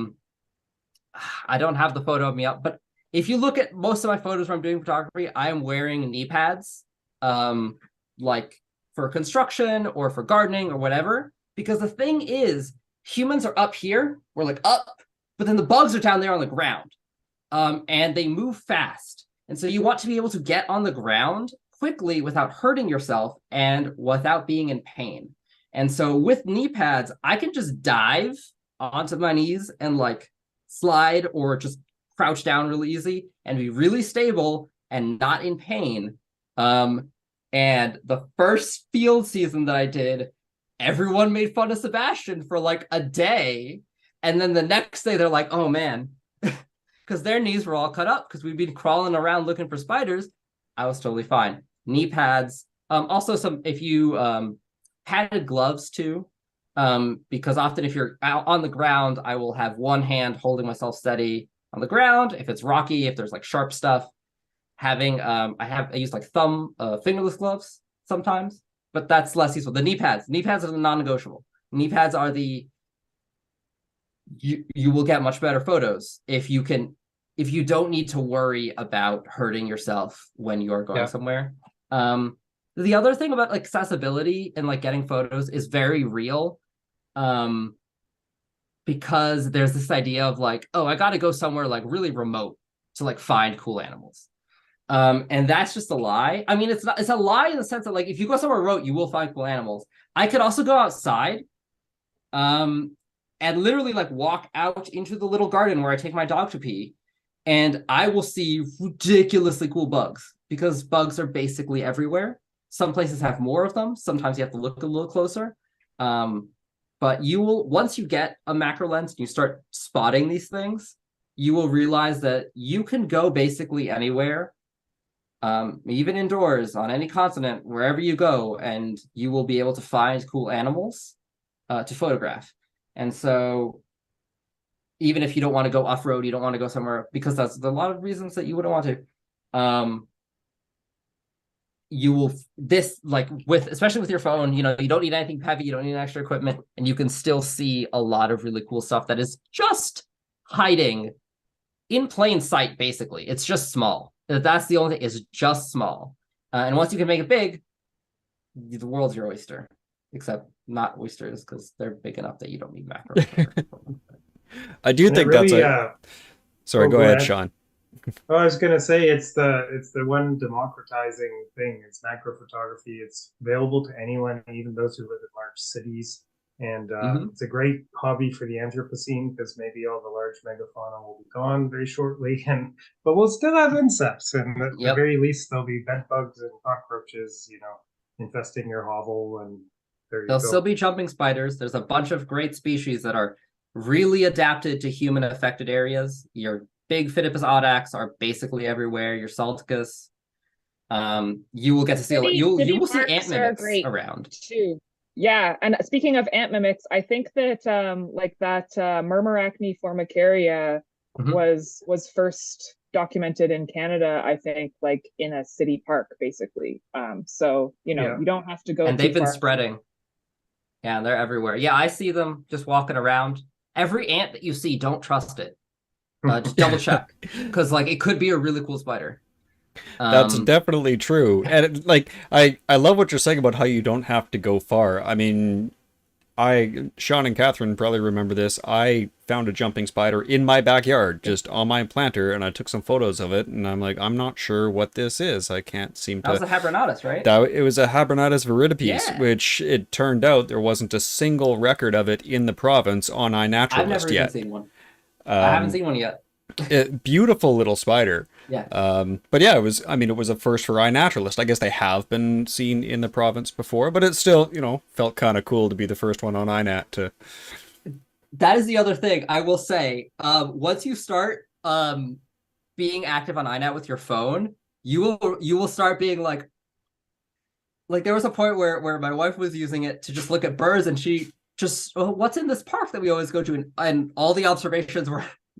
don't have the photo of me up, but if you look at most of my photos where I'm doing photography, I am wearing knee pads, like for construction or for gardening or whatever, because the thing is, humans are up here, we're like up, but then the bugs are down there on the ground, and they move fast. And so you want to be able to get on the ground quickly without hurting yourself and without being in pain. And so with knee pads, I can just dive onto my knees and like slide or just crouch down really easy and be really stable and not in pain. And the first field season that I did, everyone made fun of Sebastian for like a day. And then the next day they're like, oh man, because their knees were all cut up because we'd been crawling around looking for spiders. I was totally fine. Knee pads. Also if you padded gloves too, because often if you're out on the ground, I will have one hand holding myself steady on the ground. If it's rocky, if there's like sharp stuff, I use like fingerless gloves sometimes, but that's less useful. The knee pads are the non-negotiable. Knee pads are you will get much better photos if you don't need to worry about hurting yourself when you're going somewhere. The other thing about like accessibility and like getting photos is very real, because there's this idea of like, oh, I got to go somewhere like really remote to like find cool animals. And that's just a lie. I mean, it's a lie in the sense that like, if you go somewhere remote, you will find cool animals. I could also go outside, and literally like walk out into the little garden where I take my dog to pee, and I will see ridiculously cool bugs, because bugs are basically everywhere. Some places have more of them. Sometimes you have to look a little closer. But once you get a macro lens and you start spotting these things, you will realize that you can go basically anywhere, even indoors, on any continent, wherever you go, and you will be able to find cool animals to photograph. And so even if you don't want to go off-road, you don't want to go somewhere, because there's a lot of reasons that you wouldn't want to. You will, especially with your phone, you don't need anything heavy, you don't need extra equipment, and you can still see a lot of really cool stuff that is just hiding in plain sight, basically. It's just small. That's the only thing, it's just small. And once you can make it big, the world's your oyster. Except not oysters, because they're big enough that you don't need macro. I do think really, that's sorry, go ahead, Sean. Oh, I was gonna say it's the one democratizing thing. It's macro photography. It's available to anyone, even those who live in large cities. And it's a great hobby for the Anthropocene, because maybe all the large megafauna will be gone very shortly, but we'll still have insects, and at the very least there'll be bed bugs and cockroaches, infesting your hovel, and there'll still be jumping spiders. There's a bunch of great species that are really adapted to human affected areas. Your big Phidippus audax are basically everywhere. Your Salticus. You will get to see you will see ant mimics around too. Yeah, and speaking of ant mimics, I think that Murmuracne formicaria was first documented in Canada, I think, like in a city park, basically. So you don't have to go. And they've been spreading. Yeah, they're everywhere. Yeah, I see them just walking around. Every ant that you see, don't trust it. Just double check, because like it could be a really cool spider. That's definitely true. And like I love what you're saying about how you don't have to go far. I mean, Sean and Catherine probably remember this. I found a jumping spider in my backyard, just on my planter, and I took some photos of it, and I'm like, I'm not sure what this is. I can't seem to... That was a Habernatus, right? It was a Habernatus viridipes, Yeah. which it turned out there wasn't a single record of it in the province on iNaturalist I've never yet. even seen one. I haven't seen one yet. Beautiful little spider. Yeah. But yeah, it was a first for iNaturalist. I guess they have been seen in the province before, but it still, felt kind of cool to be the first one on iNat to... That is the other thing I will say. Once you start being active on iNat with your phone, you will start being like there was a point where my wife was using it to just look at birds, and she just, oh, what's in this park that we always go to, and all the observations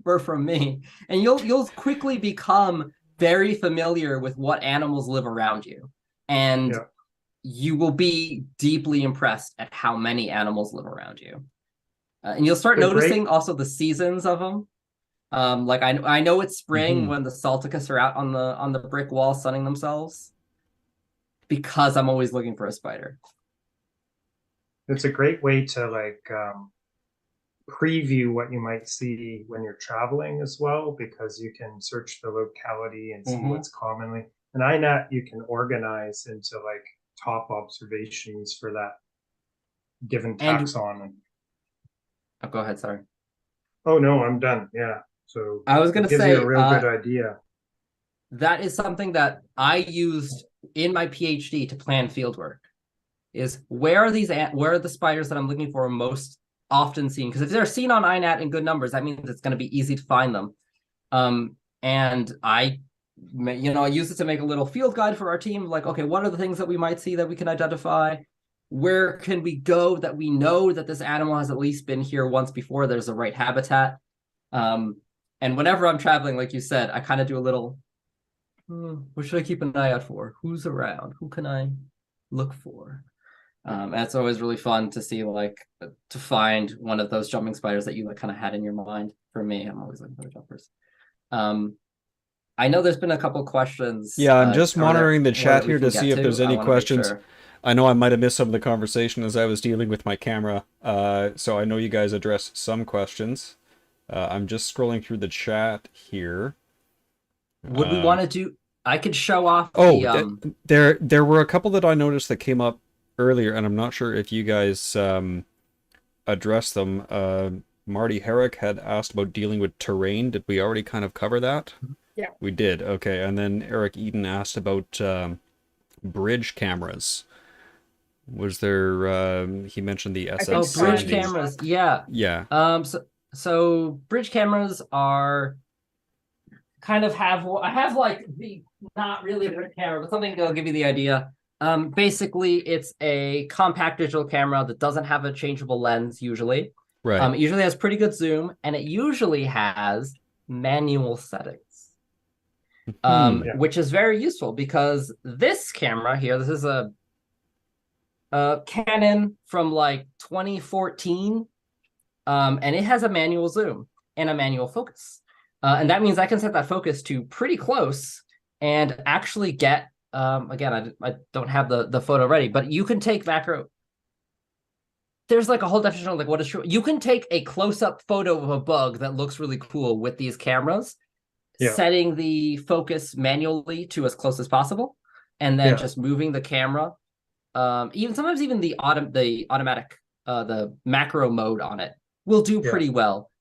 were from me, and you'll quickly become very familiar with what animals live around you, and you will be deeply impressed at how many animals live around you. And you'll start noticing also the seasons of them. Like I know it's spring when the Salticus are out on the brick wall sunning themselves, because I'm always looking for a spider. It's a great way to like preview what you might see when you're traveling as well, because you can search the locality and see what's commonly. And iNat you can organize into like top observations for that given taxon. Oh, go ahead, sorry. Oh no, I'm done. Yeah. So I was gonna gives say you a real good idea. That is something that I used in my PhD to plan fieldwork. Is where are the spiders that I'm looking for most often seen? Because if they're seen on iNat in good numbers, that means it's going to be easy to find them. And I use it to make a little field guide for our team. Like, okay, what are the things that we might see that we can identify? Where can we go that we know that this animal has at least been here once before? There's the right habitat. And whenever I'm traveling, like you said, I kind of do a little, what should I keep an eye out for? Who's around? Who can I look for? And it's always really fun to see, like, to find one of those jumping spiders that you like kind of had in your mind. For me, I'm always looking for the jumpers. I know there's been a couple questions. Yeah, I'm just monitoring the chat here to see if there's any questions. Sure. I know I might have missed some of the conversation as I was dealing with my camera, so I know you guys addressed some questions. I'm just scrolling through the chat here. Would we want to do... I could show off there were a couple that I noticed that came up earlier, and I'm not sure if you guys addressed them. Marty Herrick had asked about dealing with terrain. Did we already kind of cover that? Yeah. We did. Okay, and then Eric Eden asked about bridge cameras. Was there... he mentioned the SX70s. Oh, bridge cameras. Yeah. Yeah. So bridge cameras are... kind of I have like the not really a bridge camera, but something that'll give you the idea. Basically, it's a compact digital camera that doesn't have a changeable lens usually. Right. It usually has pretty good zoom, and it usually has manual settings, which is very useful because this camera here, this is a Canon from like 2014, and it has a manual zoom and a manual focus. And that means I can set that focus to pretty close and actually get, again, I don't have the photo ready, but you can take macro. There's like a whole definition of like what is true. You can take a close-up photo of a bug that looks really cool with these cameras, setting the focus manually to as close as possible, and then just moving the camera. Sometimes even the automatic, the macro mode on it will do pretty well.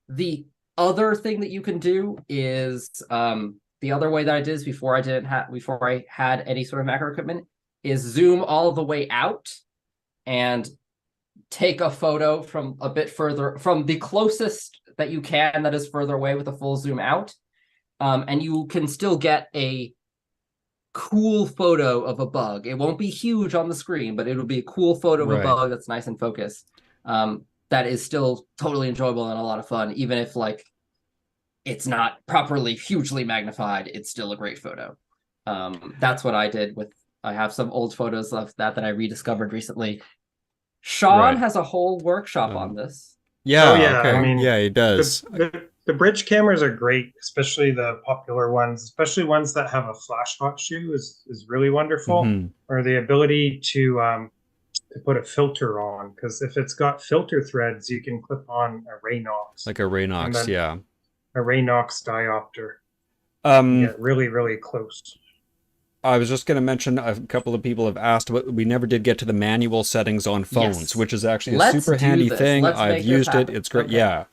The other thing that you can do is the other way that I did is before I had any sort of macro equipment is zoom all the way out and take a photo from a bit further, from the closest that you can that is further away with a full zoom out, and you can still get a cool photo of a bug. It won't be huge on the screen, but it'll be a cool photo of a bug that's nice and focused. That is still totally enjoyable and a lot of fun, even if like it's not properly hugely magnified. It's still a great photo. That's what I did with. I have some old photos of that I rediscovered recently. Sean Right. has a whole workshop on this. Yeah. Oh, yeah, Okay. I mean, yeah, he does. The bridge cameras are great, especially the popular ones, especially ones that have a flash hot shoe is really wonderful. Mhm. Or the ability to put a filter on, because if it's got filter threads, you can clip on a Raynox, Like a Raynox, and then yeah. a Raynox diopter and get really, really close. I was just going to mention a couple of people have asked, but we never did get to the manual settings on phones, Yes. which is actually a Let's super do handy this. thing. Let's I've make this used it. happen. It's great. Okay. Yeah.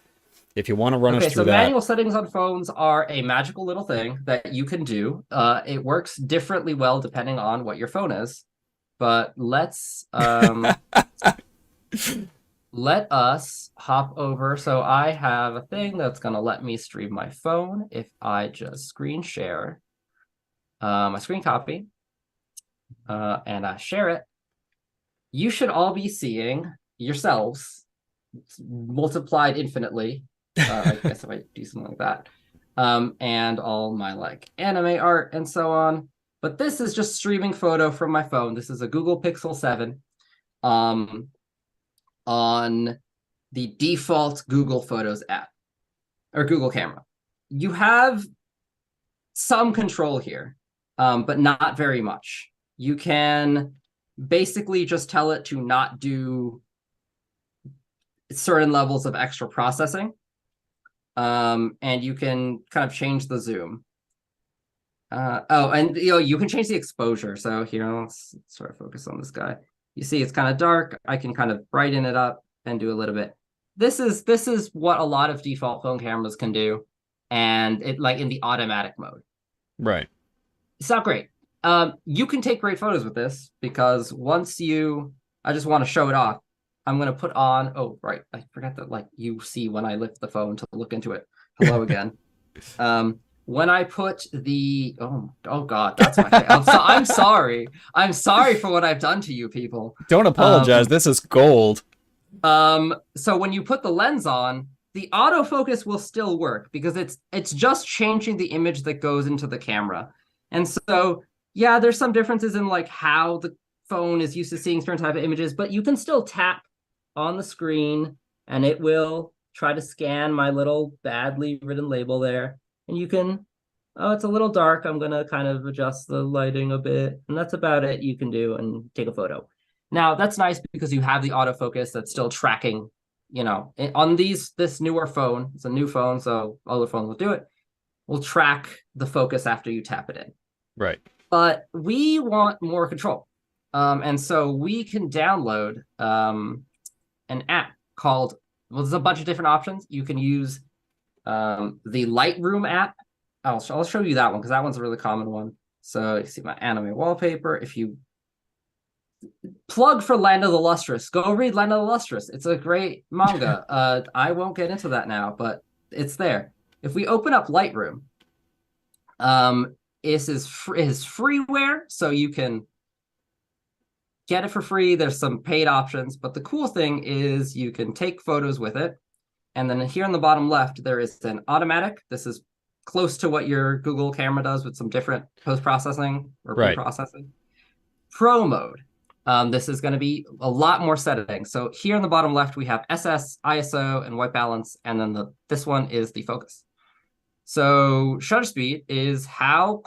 If you want to run us Okay, through so that. manual settings on phones are a magical little thing that you can do. It works differently well depending on what your phone is. But let's let us hop over. So I have a thing that's going to let me stream my phone if I just screen share my screen copy and I share it. You should all be seeing yourselves multiplied infinitely. I guess if I do something like that. And all my like anime art and so on. But this is just streaming photo from my phone. This is a Google Pixel 7 on the default Google Photos app or Google Camera. You have some control here, but not very much. You can basically just tell it to not do certain levels of extra processing. And you can kind of change the zoom. And you can change the exposure. So here, let's sort of focus on this guy. You see it's kind of dark. I can kind of brighten it up and do a little bit. This is what a lot of default phone cameras can do, and it like in the automatic mode. Right. It's not great. You can take great photos with this because I just want to show it off. I'm going to put on, oh, right. I forgot that like you see when I lift the phone to look into it. Hello again. When I put the, oh God, that's my face. I'm sorry. I'm sorry for what I've done to you people. Don't apologize. This is gold. So when you put the lens on, the autofocus will still work because it's just changing the image that goes into the camera. And so, yeah, there's some differences in like how the phone is used to seeing certain type of images, but you can still tap on the screen and it will try to scan my little badly written label there. And you can, oh, it's a little dark. I'm going to kind of adjust the lighting a bit. And that's about it you can do and take a photo. Now, that's nice because you have the autofocus that's still tracking, on this newer phone. It's a new phone, so other phones will do it. Will track the focus after you tap it in. Right. But we want more control. And so we can download an app called, there's a bunch of different options. You can use the Lightroom app. I'll show you that one because that one's a really common one. So you see my anime wallpaper. If you plug for Land of the Lustrous, go read Land of the Lustrous. It's a great manga. I won't get into that now, but it's there. If we open up Lightroom, this is freeware, so you can get it for free. There's some paid options, but the cool thing is you can take photos with it. And then here in the bottom left, there is an automatic. This is close to what your Google camera does with some different post-processing or pre-processing. Pro mode. This is going to be a lot more settings. So here in the bottom left, we have SS, ISO, and white balance. And then this one is the focus. So shutter speed is how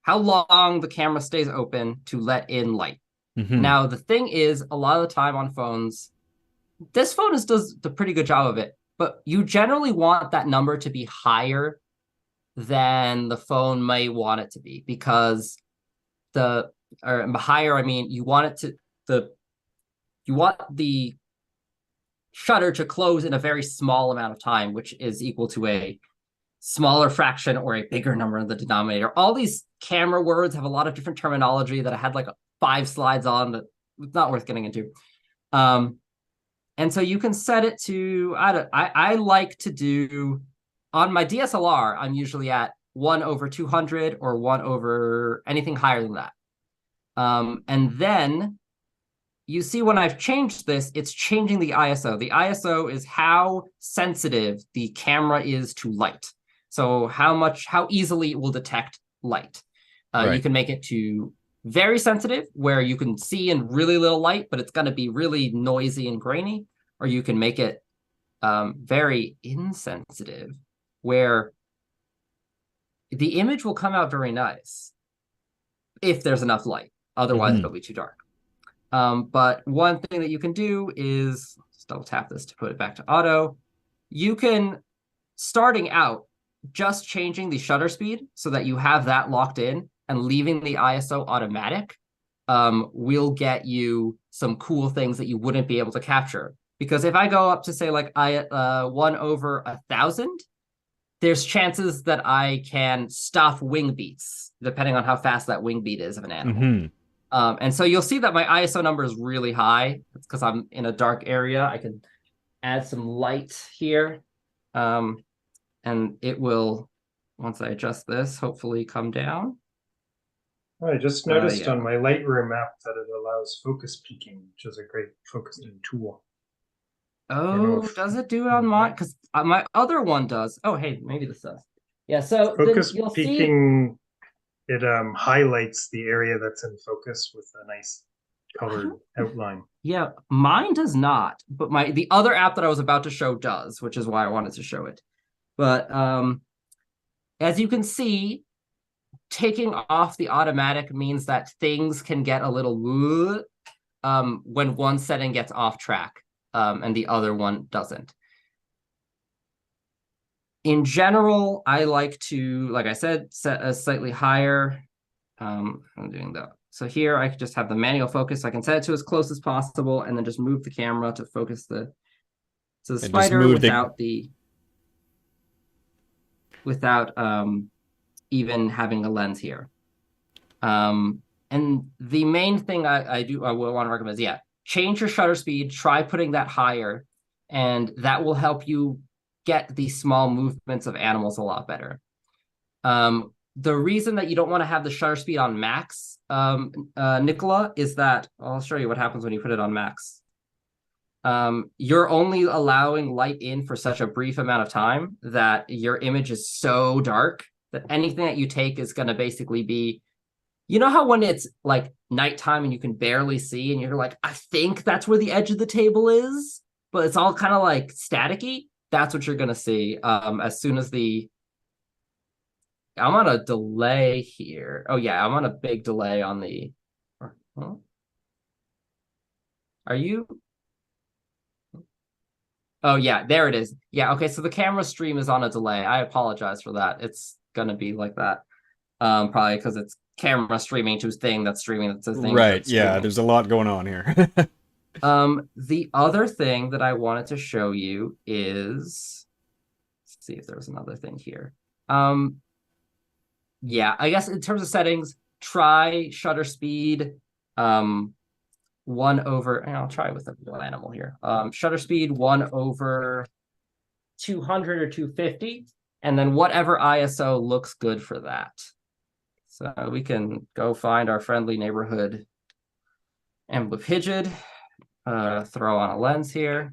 long the camera stays open to let in light. Mm-hmm. Now, the thing is, a lot of the time on phones, this phone does a pretty good job of it, but you generally want that number to be higher than the phone may want it to be because higher, I mean, you want the shutter to close in a very small amount of time, which is equal to a smaller fraction or a bigger number in the denominator. All these camera words have a lot of different terminology that I had like 5 slides on that it's not worth getting into. And so you can set it to, I like to do, on my DSLR, I'm usually at 1/200 or 1 over anything higher than that. And then you see when I've changed this, it's changing the ISO. The ISO is how sensitive the camera is to light. So how easily it will detect light. You can make it to very sensitive, where you can see in really little light, but it's going to be really noisy and grainy, or you can make it very insensitive, where the image will come out very nice if there's enough light. Otherwise, it'll be too dark. But one thing that you can do is, let's double tap this to put it back to auto. You can, starting out, just changing the shutter speed so that you have that locked in and leaving the ISO automatic will get you some cool things that you wouldn't be able to capture. Because if I go up to say like 1/1000, there's chances that I can stop wing beats, depending on how fast that wing beat is of an animal. And so you'll see that my ISO number is really high. It's because I'm in a dark area. I can add some light here. And it will, once I adjust this, hopefully come down. I just noticed on my Lightroom app that it allows focus peaking, which is a great focusing tool. Oh, does it do it on mine? Because my other one does. Oh, hey, maybe this does. Yeah, so focus you'll peaking, it highlights the area that's in focus with a nice colored outline. Yeah, mine does not, but the other app that I was about to show does, which is why I wanted to show it. But as you can see, taking off the automatic means that things can get a little when one setting gets off track and the other one doesn't. In general, I like to, like I said, set a slightly higher. I'm doing that. So here I can just have the manual focus. I can set it to as close as possible and then just move the camera to focus the spider without even having a lens here. And the main thing I will want to recommend is, change your shutter speed, try putting that higher, and that will help you get the small movements of animals a lot better. The reason that you don't want to have the shutter speed on max, Nicola, is that, I'll show you what happens when you put it on max. You're only allowing light in for such a brief amount of time that your image is so dark that anything that you take is going to basically be, you know how when it's like nighttime and you can barely see and you're like, I think that's where the edge of the table is, but it's all kind of like staticky. That's what you're going to see as soon as I'm on a delay here. Oh, yeah, I'm on a big delay on the... Huh? Are you... Oh, yeah, there it is. Yeah, okay, so the camera stream is on a delay. I apologize for that. It's going to be like that. Probably because it's camera streaming to a thing that's streaming to a thing. Right, yeah, there's a lot going on here. The other thing that I wanted to show you is... Let's see if there's another thing here. Yeah, I guess in terms of settings, try shutter speed 1 over, and I'll try with a real animal here. Shutter speed 1/200 or 250, and then whatever ISO looks good for that. So we can go find our friendly neighborhood amblypygid, throw on a lens here.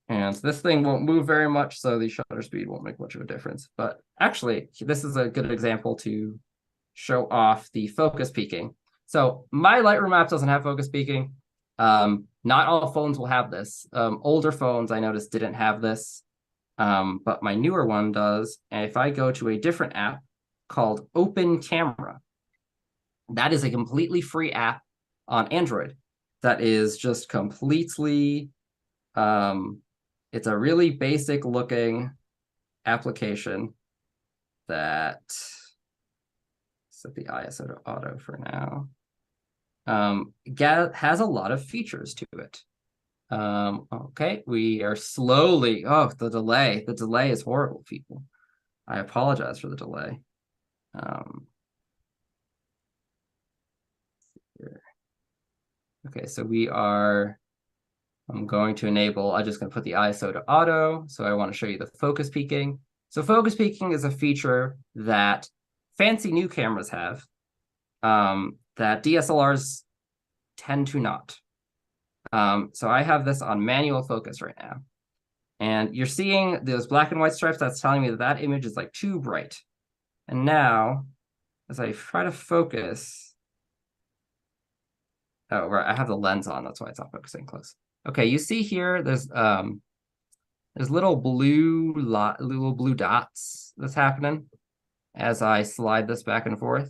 And this thing won't move very much, so the shutter speed won't make much of a difference. But actually, this is a good example to show off the focus peaking. So my Lightroom app doesn't have focus peaking. Not all phones will have this. Older phones, I noticed, didn't have this. But my newer one does. And if I go to a different app called Open Camera, that is a completely free app on Android that is just completely... it's a really basic looking application that, set the ISO to auto for now, has a lot of features to it. Okay, we are slowly, the delay is horrible, people. I apologize for the delay. Okay, so I'm going to enable, I'm just going to put the ISO to auto. So I want to show you the focus peaking. So focus peaking is a feature that fancy new cameras have that DSLRs tend to not. So I have this on manual focus right now. And you're seeing those black and white stripes. That's telling me that that image is like too bright. And now, as I try to focus, Oh, right. I have the lens on. That's why it's not focusing close. Okay, you see here, there's little blue dots that's happening as I slide this back and forth.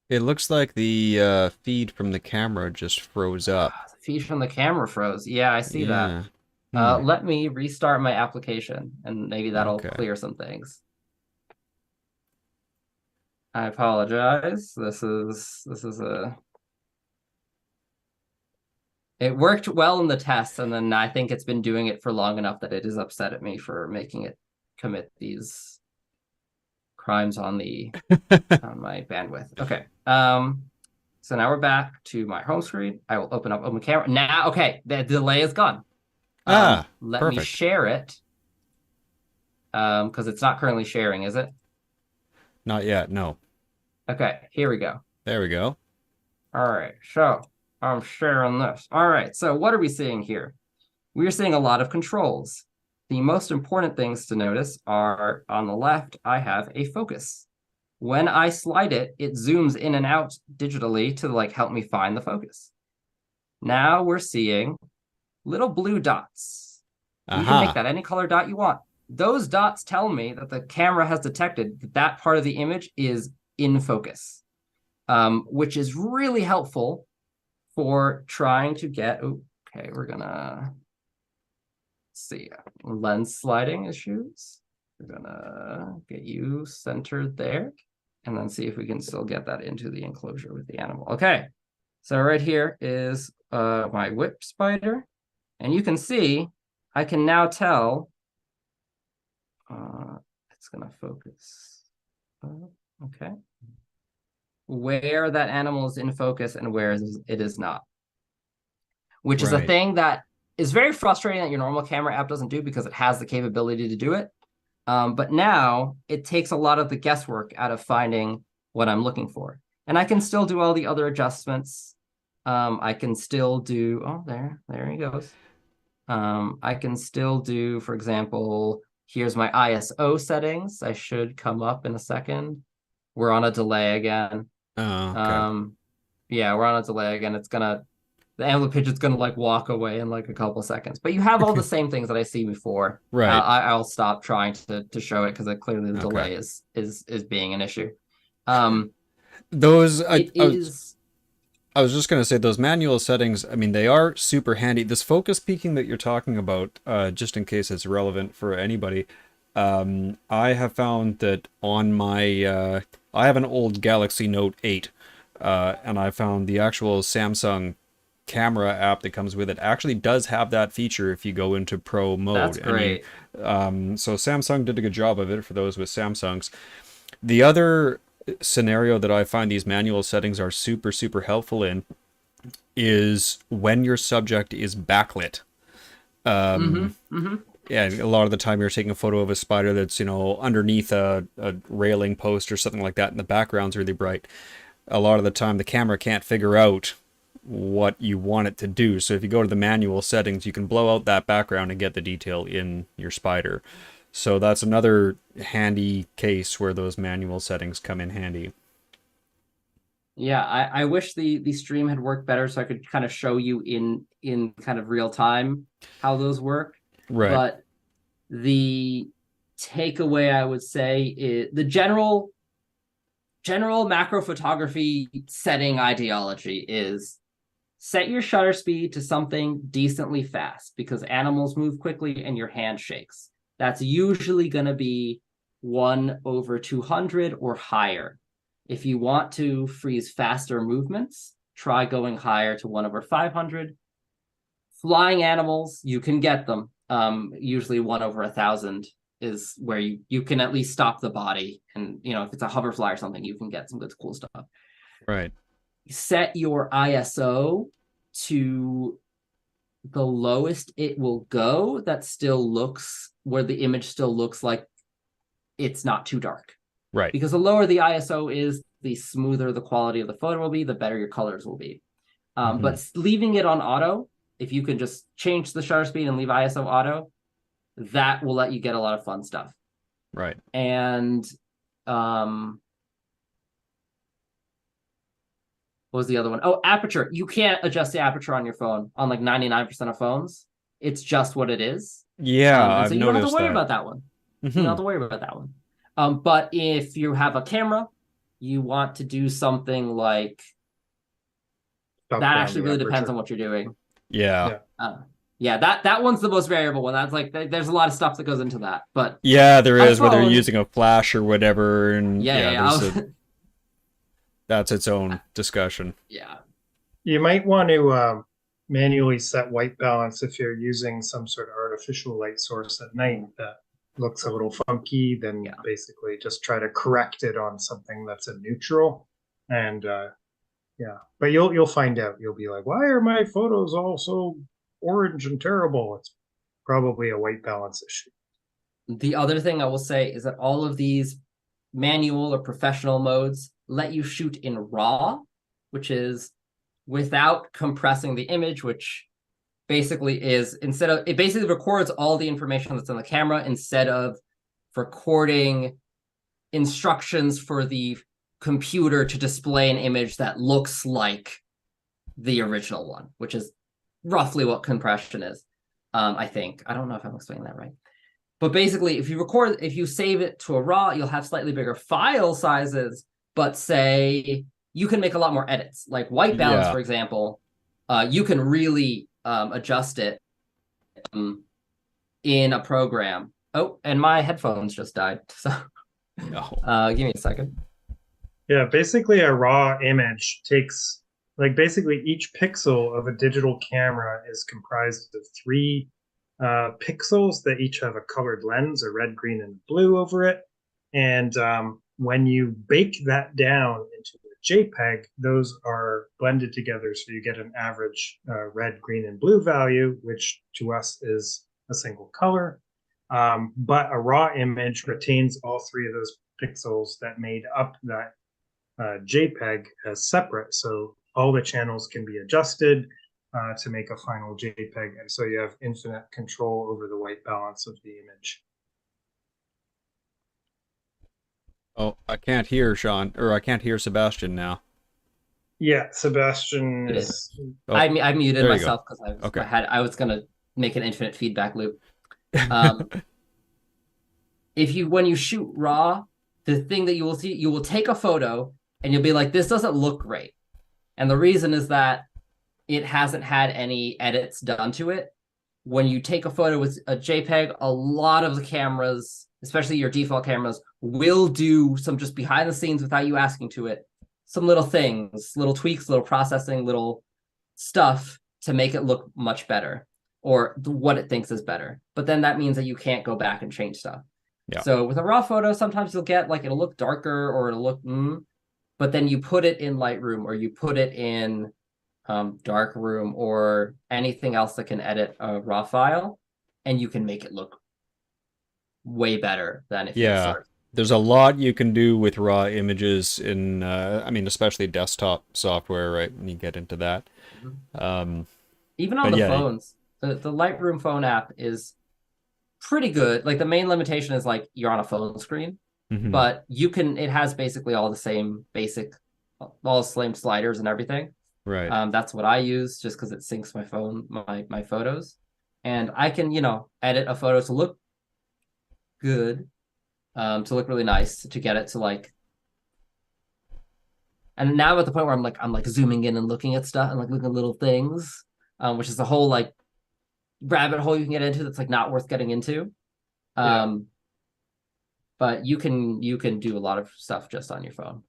It looks like the feed from the camera just froze up. The feed from the camera froze. Yeah, I see that. Yeah. Let me restart my application, and maybe that'll Okay. clear some things. I apologize. This is a. It worked well in the test, and then I think it's been doing it for long enough that it is upset at me for making it commit these crimes on the on my bandwidth. Okay. So now we're back to my home screen. I will open up open camera. Now, okay, the delay is gone. Let perfect. me share it. Because it's not currently sharing, is it? Not yet, no. Okay, here we go. There we go. All right, so I'm sharing this. All right, so what are we seeing here? We're seeing a lot of controls. The most important things to notice are on the left, I have a focus. When I slide it, it zooms in and out digitally to like help me find the focus. Now we're seeing little blue dots. You can make that any color dot you want. Those dots tell me that the camera has detected that that part of the image is in focus, which is really helpful for trying to get, okay, we're gonna see, lens sliding issues. We're gonna get you centered there and then see if we can still get that into the enclosure with the animal. Okay, so right here is my whip spider, and you can see, I can now tell, it's gonna focus, okay, where that animal is in focus and where it is not, which is a thing that is very frustrating that your normal camera app doesn't do because it has the capability to do it. But now it takes a lot of the guesswork out of finding what I'm looking for. And I can still do all the other adjustments. I can still do, oh, there he goes. I can still do, for example, here's my ISO settings. I should come up in a second. We're on a delay again. Oh, okay. Yeah, we're on a delay again. The antler pigeon's gonna like walk away in like a couple seconds. But you have all the same things that I see before. Right. I'll stop trying to show it because clearly the delay is being an issue. Those I was just going to say, those manual settings, I mean, they are super handy. This focus peaking that you're talking about, just in case it's relevant for anybody, I have found that on my, I have an old Galaxy Note 8, and I found the actual Samsung camera app that comes with it actually does have that feature if you go into pro mode. That's great. So Samsung did a good job of it for those with Samsungs. The other scenario that I find these manual settings are super, super helpful in is when your subject is backlit. Yeah, a lot of the time you're taking a photo of a spider that's, you know, underneath a railing post or something like that, and the background's really bright. A lot of the time the camera can't figure out what you want it to do. So if you go to the manual settings, you can blow out that background and get the detail in your spider. So that's another handy case where those manual settings come in handy. Yeah, I wish the stream had worked better so I could kind of show you in kind of real time how those work. Right. But the takeaway I would say is the general macro photography setting ideology is set your shutter speed to something decently fast because animals move quickly and your hand shakes. That's usually going to be 1/200 or higher. If you want to freeze faster movements, try going higher to 1/500. Flying animals, you can get them. Usually 1/1000 is where you can at least stop the body. And, you know, if it's a hoverfly or something, you can get some good cool stuff. Right. Set your ISO to the lowest it will go that still looks where the image still looks like it's not too dark. Right. Because the lower the ISO is, the smoother the quality of the photo will be, the better your colors will be. But leaving it on auto, if you can just change the shutter speed and leave ISO auto, that will let you get a lot of fun stuff. Right. And what was the other one? Oh, aperture. You can't adjust the aperture on your phone on like 99% of phones. It's just what it is. Yeah, And I've so you don't have to noticed worry that. about that one. You Mhm. don't have to worry about that one. But if you have a camera, you want to do something like Stop that. down Actually, the really depends aperture. on what you're doing. Yeah. Yeah, that one's the most variable one. That's like there's a lot of stuff that goes into that. But Yeah, there is, whether you're iPhone, using a flash or whatever, and yeah. that's its own discussion. Yeah. You might want to manually set white balance if you're using some sort of artificial light source at night that looks a little funky. Then basically just try to correct it on something that's a neutral. And yeah, but you'll find out. You'll be like, why are my photos all so orange and terrible? It's probably a white balance issue. The other thing I will say is that all of these manual or professional modes let you shoot in RAW, which is without compressing the image, which basically is it basically records all the information that's on the camera instead of recording instructions for the computer to display an image that looks like the original one, which is roughly what compression is. I think. I don't know if I'm explaining that right. But basically, if you save it to a RAW, you'll have slightly bigger file sizes, but say you can make a lot more edits. Like white balance, for example, you can really adjust it in a program. Oh, and my headphones just died. So give me a second. Yeah, basically a raw image takes, like basically each pixel of a digital camera is comprised of 3 pixels that each have a colored lens, a red, green, and blue over it. And when you bake that down into a JPEG, those are blended together, so you get an average red, green, and blue value, which to us is a single color. But a raw image retains all 3 of those pixels that made up that JPEG as separate, so all the channels can be adjusted to make a final JPEG, and so you have infinite control over the white balance of the image. Oh, I can't hear Sean, or I can't hear Sebastian now. Yeah, Sebastian is. Oh, I muted myself because I was gonna make an infinite feedback loop. When you shoot RAW, the thing that you will see, you will take a photo and you'll be like, this doesn't look great. And the reason is that it hasn't had any edits done to it. When you take a photo with a JPEG, a lot of the cameras, especially your default cameras, will do some just behind the scenes without you asking to it. Some little things, little tweaks, little processing, little stuff to make it look much better, or what it thinks is better. But then that means that you can't go back and change stuff. Yeah. So with a raw photo, sometimes you'll get like it'll look darker or it'll look, but then you put it in Lightroom or you put it in Darkroom or anything else that can edit a raw file, and you can make it look way better than if you start. There's a lot you can do with raw images in, I mean, especially desktop software, right? When you get into that. Even on the phones, the Lightroom phone app is pretty good. Like the main limitation is like you're on a phone screen, but it has basically all the same all the same sliders and everything. Right. That's what I use just because it syncs my phone, my photos, and I can, edit a photo to look good, to look really nice, to get it to like. And now I'm at the point where I'm like zooming in and looking at stuff and like looking at little things, which is a whole like rabbit hole you can get into that's like not worth getting into. But you can do a lot of stuff just on your phone.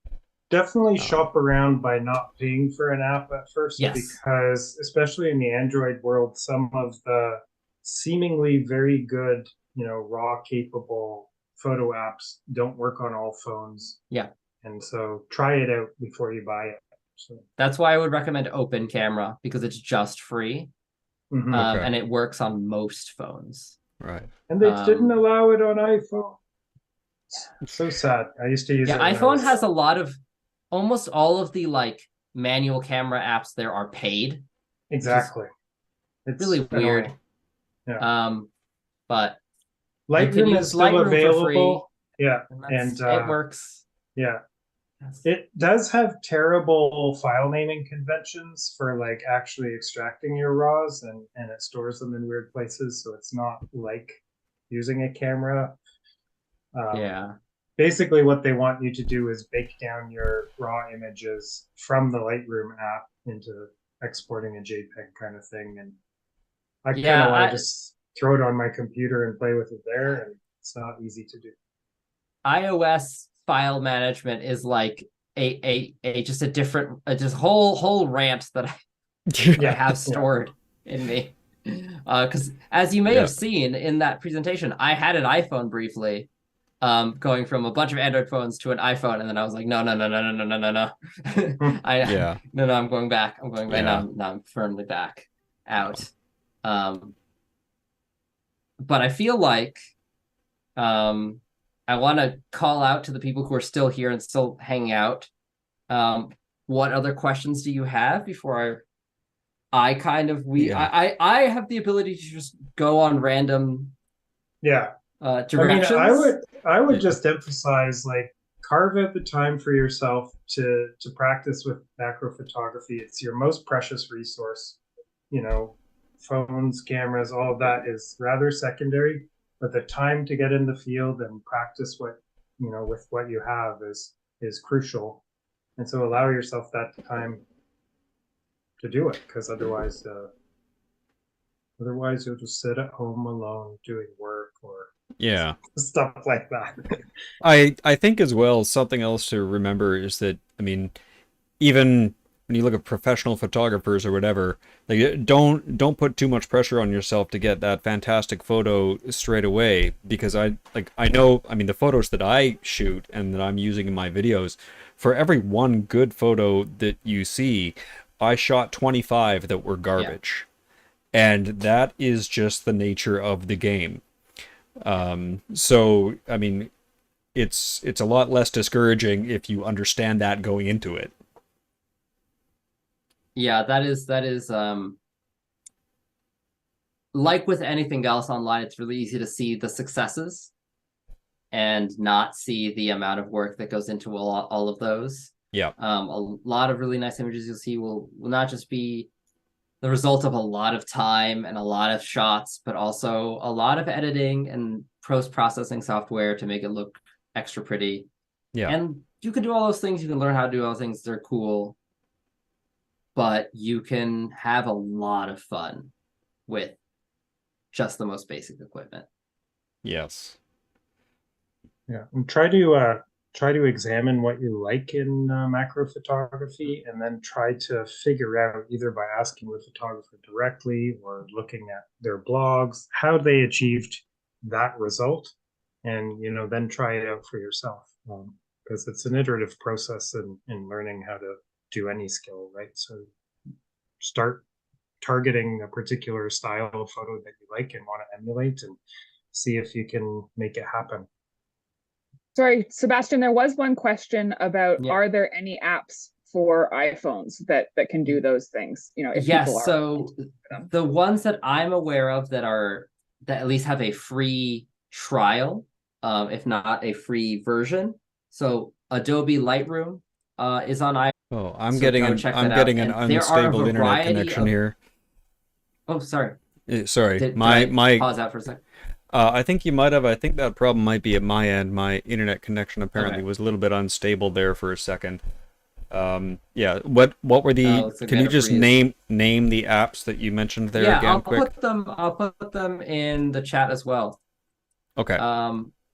Definitely shop around by not paying for an app at first, because especially in the Android world, some of the seemingly very good, raw capable photo apps don't work on all phones. Yeah. And so try it out before you buy it. So. That's why I would recommend Open Camera, because it's just free. And it works on most phones. Right. And they didn't allow it on iPhone. It's so sad. I used to use it. Yeah, iPhone has a lot of, almost all of the like manual camera apps there are paid. Exactly. It's really weird. Yeah. But Lightroom is still available. Yeah. And it works. Yeah. It does have terrible file naming conventions for like actually extracting your RAWs, and it stores them in weird places. So it's not like using a camera. Yeah. Basically what they want you to do is bake down your raw images from the Lightroom app into exporting a JPEG kind of thing. And I kind of want to just throw it on my computer and play with it there, and it's not easy to do. iOS file management is like just a different just whole rant that I have stored in me. Because as you may have seen in that presentation, I had an iPhone briefly, going from a bunch of Android phones to an iPhone, and then I was like, no. No, I'm going back. I'm going back. Now I'm firmly back out. But I feel like I want to call out to the people who are still here and still hanging out. What other questions do you have before I have the ability to just go on random directions. I would just emphasize, like, carve out the time for yourself to practice with macro photography. It's your most precious resource. You know, phones, cameras, all of that is rather secondary, but the time to get in the field and practice with what you have is crucial. And so allow yourself that time to do it, because otherwise you'll just sit at home alone doing work or stuff like that. I think as well, something else to remember is that, I mean, even when you look at professional photographers or whatever, like, don't put too much pressure on yourself to get that fantastic photo straight away, because I know, I mean, the photos that I shoot and that I'm using in my videos, for every one good photo that you see, I shot 25 that were garbage. And that is just the nature of the game. So, I mean, it's a lot less discouraging if you understand that going into it. Yeah, that is like with anything else online, it's really easy to see the successes and not see the amount of work that goes into all of those. Yeah. A lot of really nice images you'll see will not just be the result of a lot of time and a lot of shots, but also a lot of editing and post-processing software to make it look extra pretty. Yeah. And you can do all those things. You can learn how to do all those things. They're cool. But you can have a lot of fun with just the most basic equipment. Yes. Yeah, and try to examine what you like in macro photography, and then try to figure out, either by asking the photographer directly or looking at their blogs, how they achieved that result, and then try it out for yourself, because it's an iterative process in learning how to do any skill, right? So start targeting a particular style of photo that you like and want to emulate, and see if you can make it happen. Sorry, Sebastian, there was one question about, are there any apps for iPhones that can do those things? If people are. So the ones that I'm aware of that at least have a free trial, if not a free version. So Adobe Lightroom is on iPhone. Oh, I'm getting an unstable internet connection here. Oh, sorry. Sorry, Did my pause out for a second. I think you might have. I think that problem might be at my end. My internet connection apparently was a little bit unstable there for a second. Yeah. What were the? Can you just name the apps that you mentioned there again? I'll put them in the chat as well. Okay.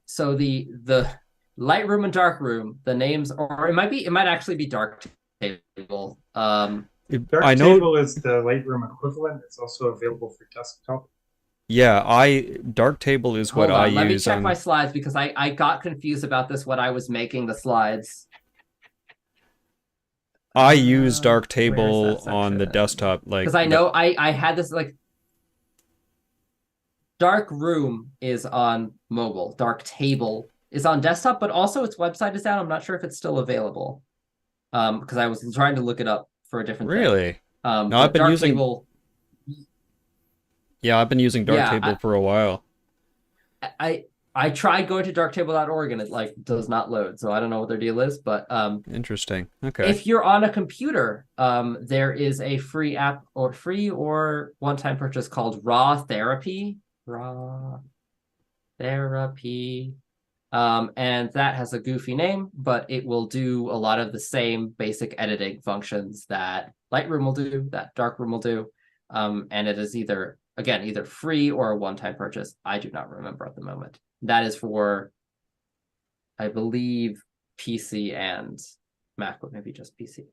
So the Lightroom and Darkroom, the names, or it might actually be Darktable. Darktable is the Lightroom equivalent. It's also available for desktop. Yeah, Darktable is what I use. Let me check my slides, because I got confused about this when I was making the slides. I use Darktable on the desktop, because I know I had this, like, Darkroom is on mobile, Darktable is on desktop, but also its website is down. I'm not sure if it's still available, because I was trying to look it up for a different thing. No, I've been using. Yeah, I've been using Darktable for a while. I tried going to darktable.org and it like does not load, so I don't know what their deal is, but Interesting. Okay. if you're on a computer, there is a free app or free or one-time purchase called Raw Therapy. Raw Therapy. And that has a goofy name, but it will do a lot of the same basic editing functions that Lightroom will do, that Darkroom will do. And it is either free or a one-time purchase. I do not remember at the moment. That is for, I believe, PC and Mac, but maybe just PC.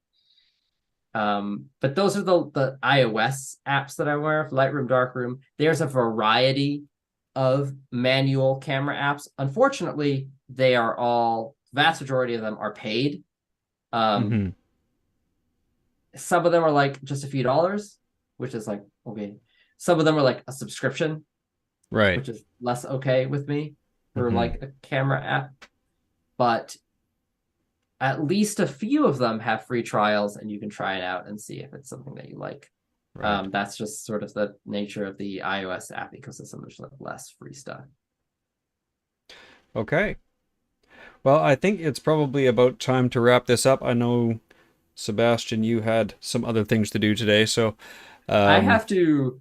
But those are the iOS apps that I'm aware of, Lightroom, Darkroom. There's a variety of manual camera apps. Unfortunately, they are all, vast majority of them are paid. Some of them are like just a few dollars, which is like, okay. Some of them are like a subscription, Right. which is less okay with me for like a camera app. But at least a few of them have free trials and you can try it out and see if it's something that you like. Right. That's just sort of the nature of the iOS app ecosystem. There's like less free stuff. Okay. Well, I think it's probably about time to wrap this up. I know, Sebastian, you had some other things to do today, so I have to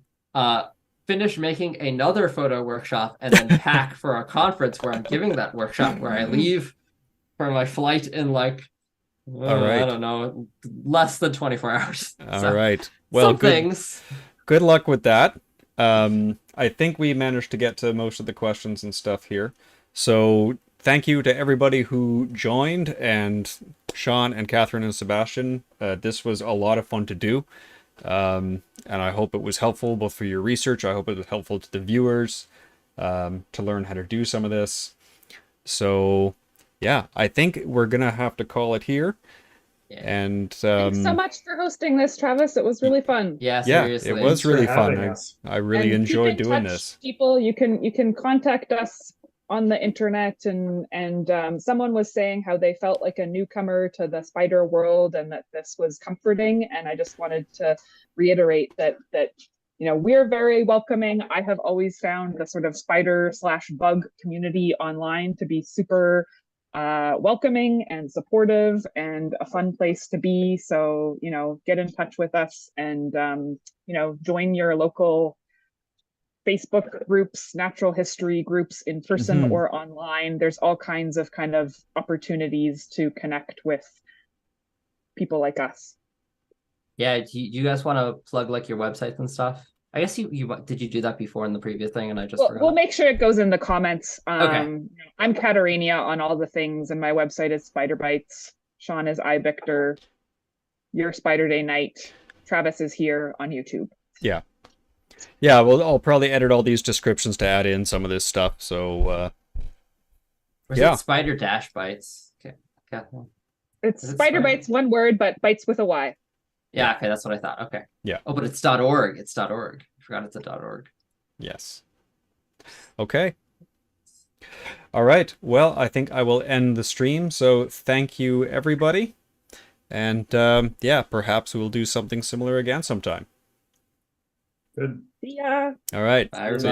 finish making another photo workshop and then pack for a conference where I'm giving that workshop, where I leave for my flight in like, I don't know, less than 24 hours. All right. Well, good luck with that. I think we managed to get to most of the questions and stuff here. So thank you to everybody who joined, and Sean and Catherine and Sebastian. This was a lot of fun to do. And I hope it was helpful both for your research. I hope it was helpful to the viewers to learn how to do some of this. So yeah, I think we're going to have to call it here. Yeah. And thanks so much for hosting this, Travis. It was really fun. Yeah, seriously. It was really fun. I really enjoyed doing this. People, you can contact us on the internet, and someone was saying how they felt like a newcomer to the spider world and that this was comforting. And I just wanted to reiterate that we're very welcoming. I have always found the sort of spider/bug community online to be super welcoming and supportive and a fun place to be. So, get in touch with us and, join your local Facebook groups, natural history groups in person or online. There's all kinds of kind of opportunities to connect with people like us. Yeah. Do you guys want to plug like your websites and stuff? I guess you did you do that before in the previous thing and I just forgot? We'll make sure it goes in the comments. Okay. I'm Katarina on all the things, and my website is Spider Bites. Sean is iVictor. Your Spider Day Night. Travis is here on YouTube. Yeah. Yeah, well, I'll probably edit all these descriptions to add in some of this stuff. So, it Spider Bites? Okay. It's Spider Bites, one word, but bites with a Y. Yeah, okay, that's what I thought. Okay. Yeah. Oh, but it's .org. It's .org. I forgot it's a .org. Yes. Okay. All right. Well, I think I will end the stream. So thank you, everybody. And perhaps we'll do something similar again sometime. Good. See ya. All right. Bye, everybody.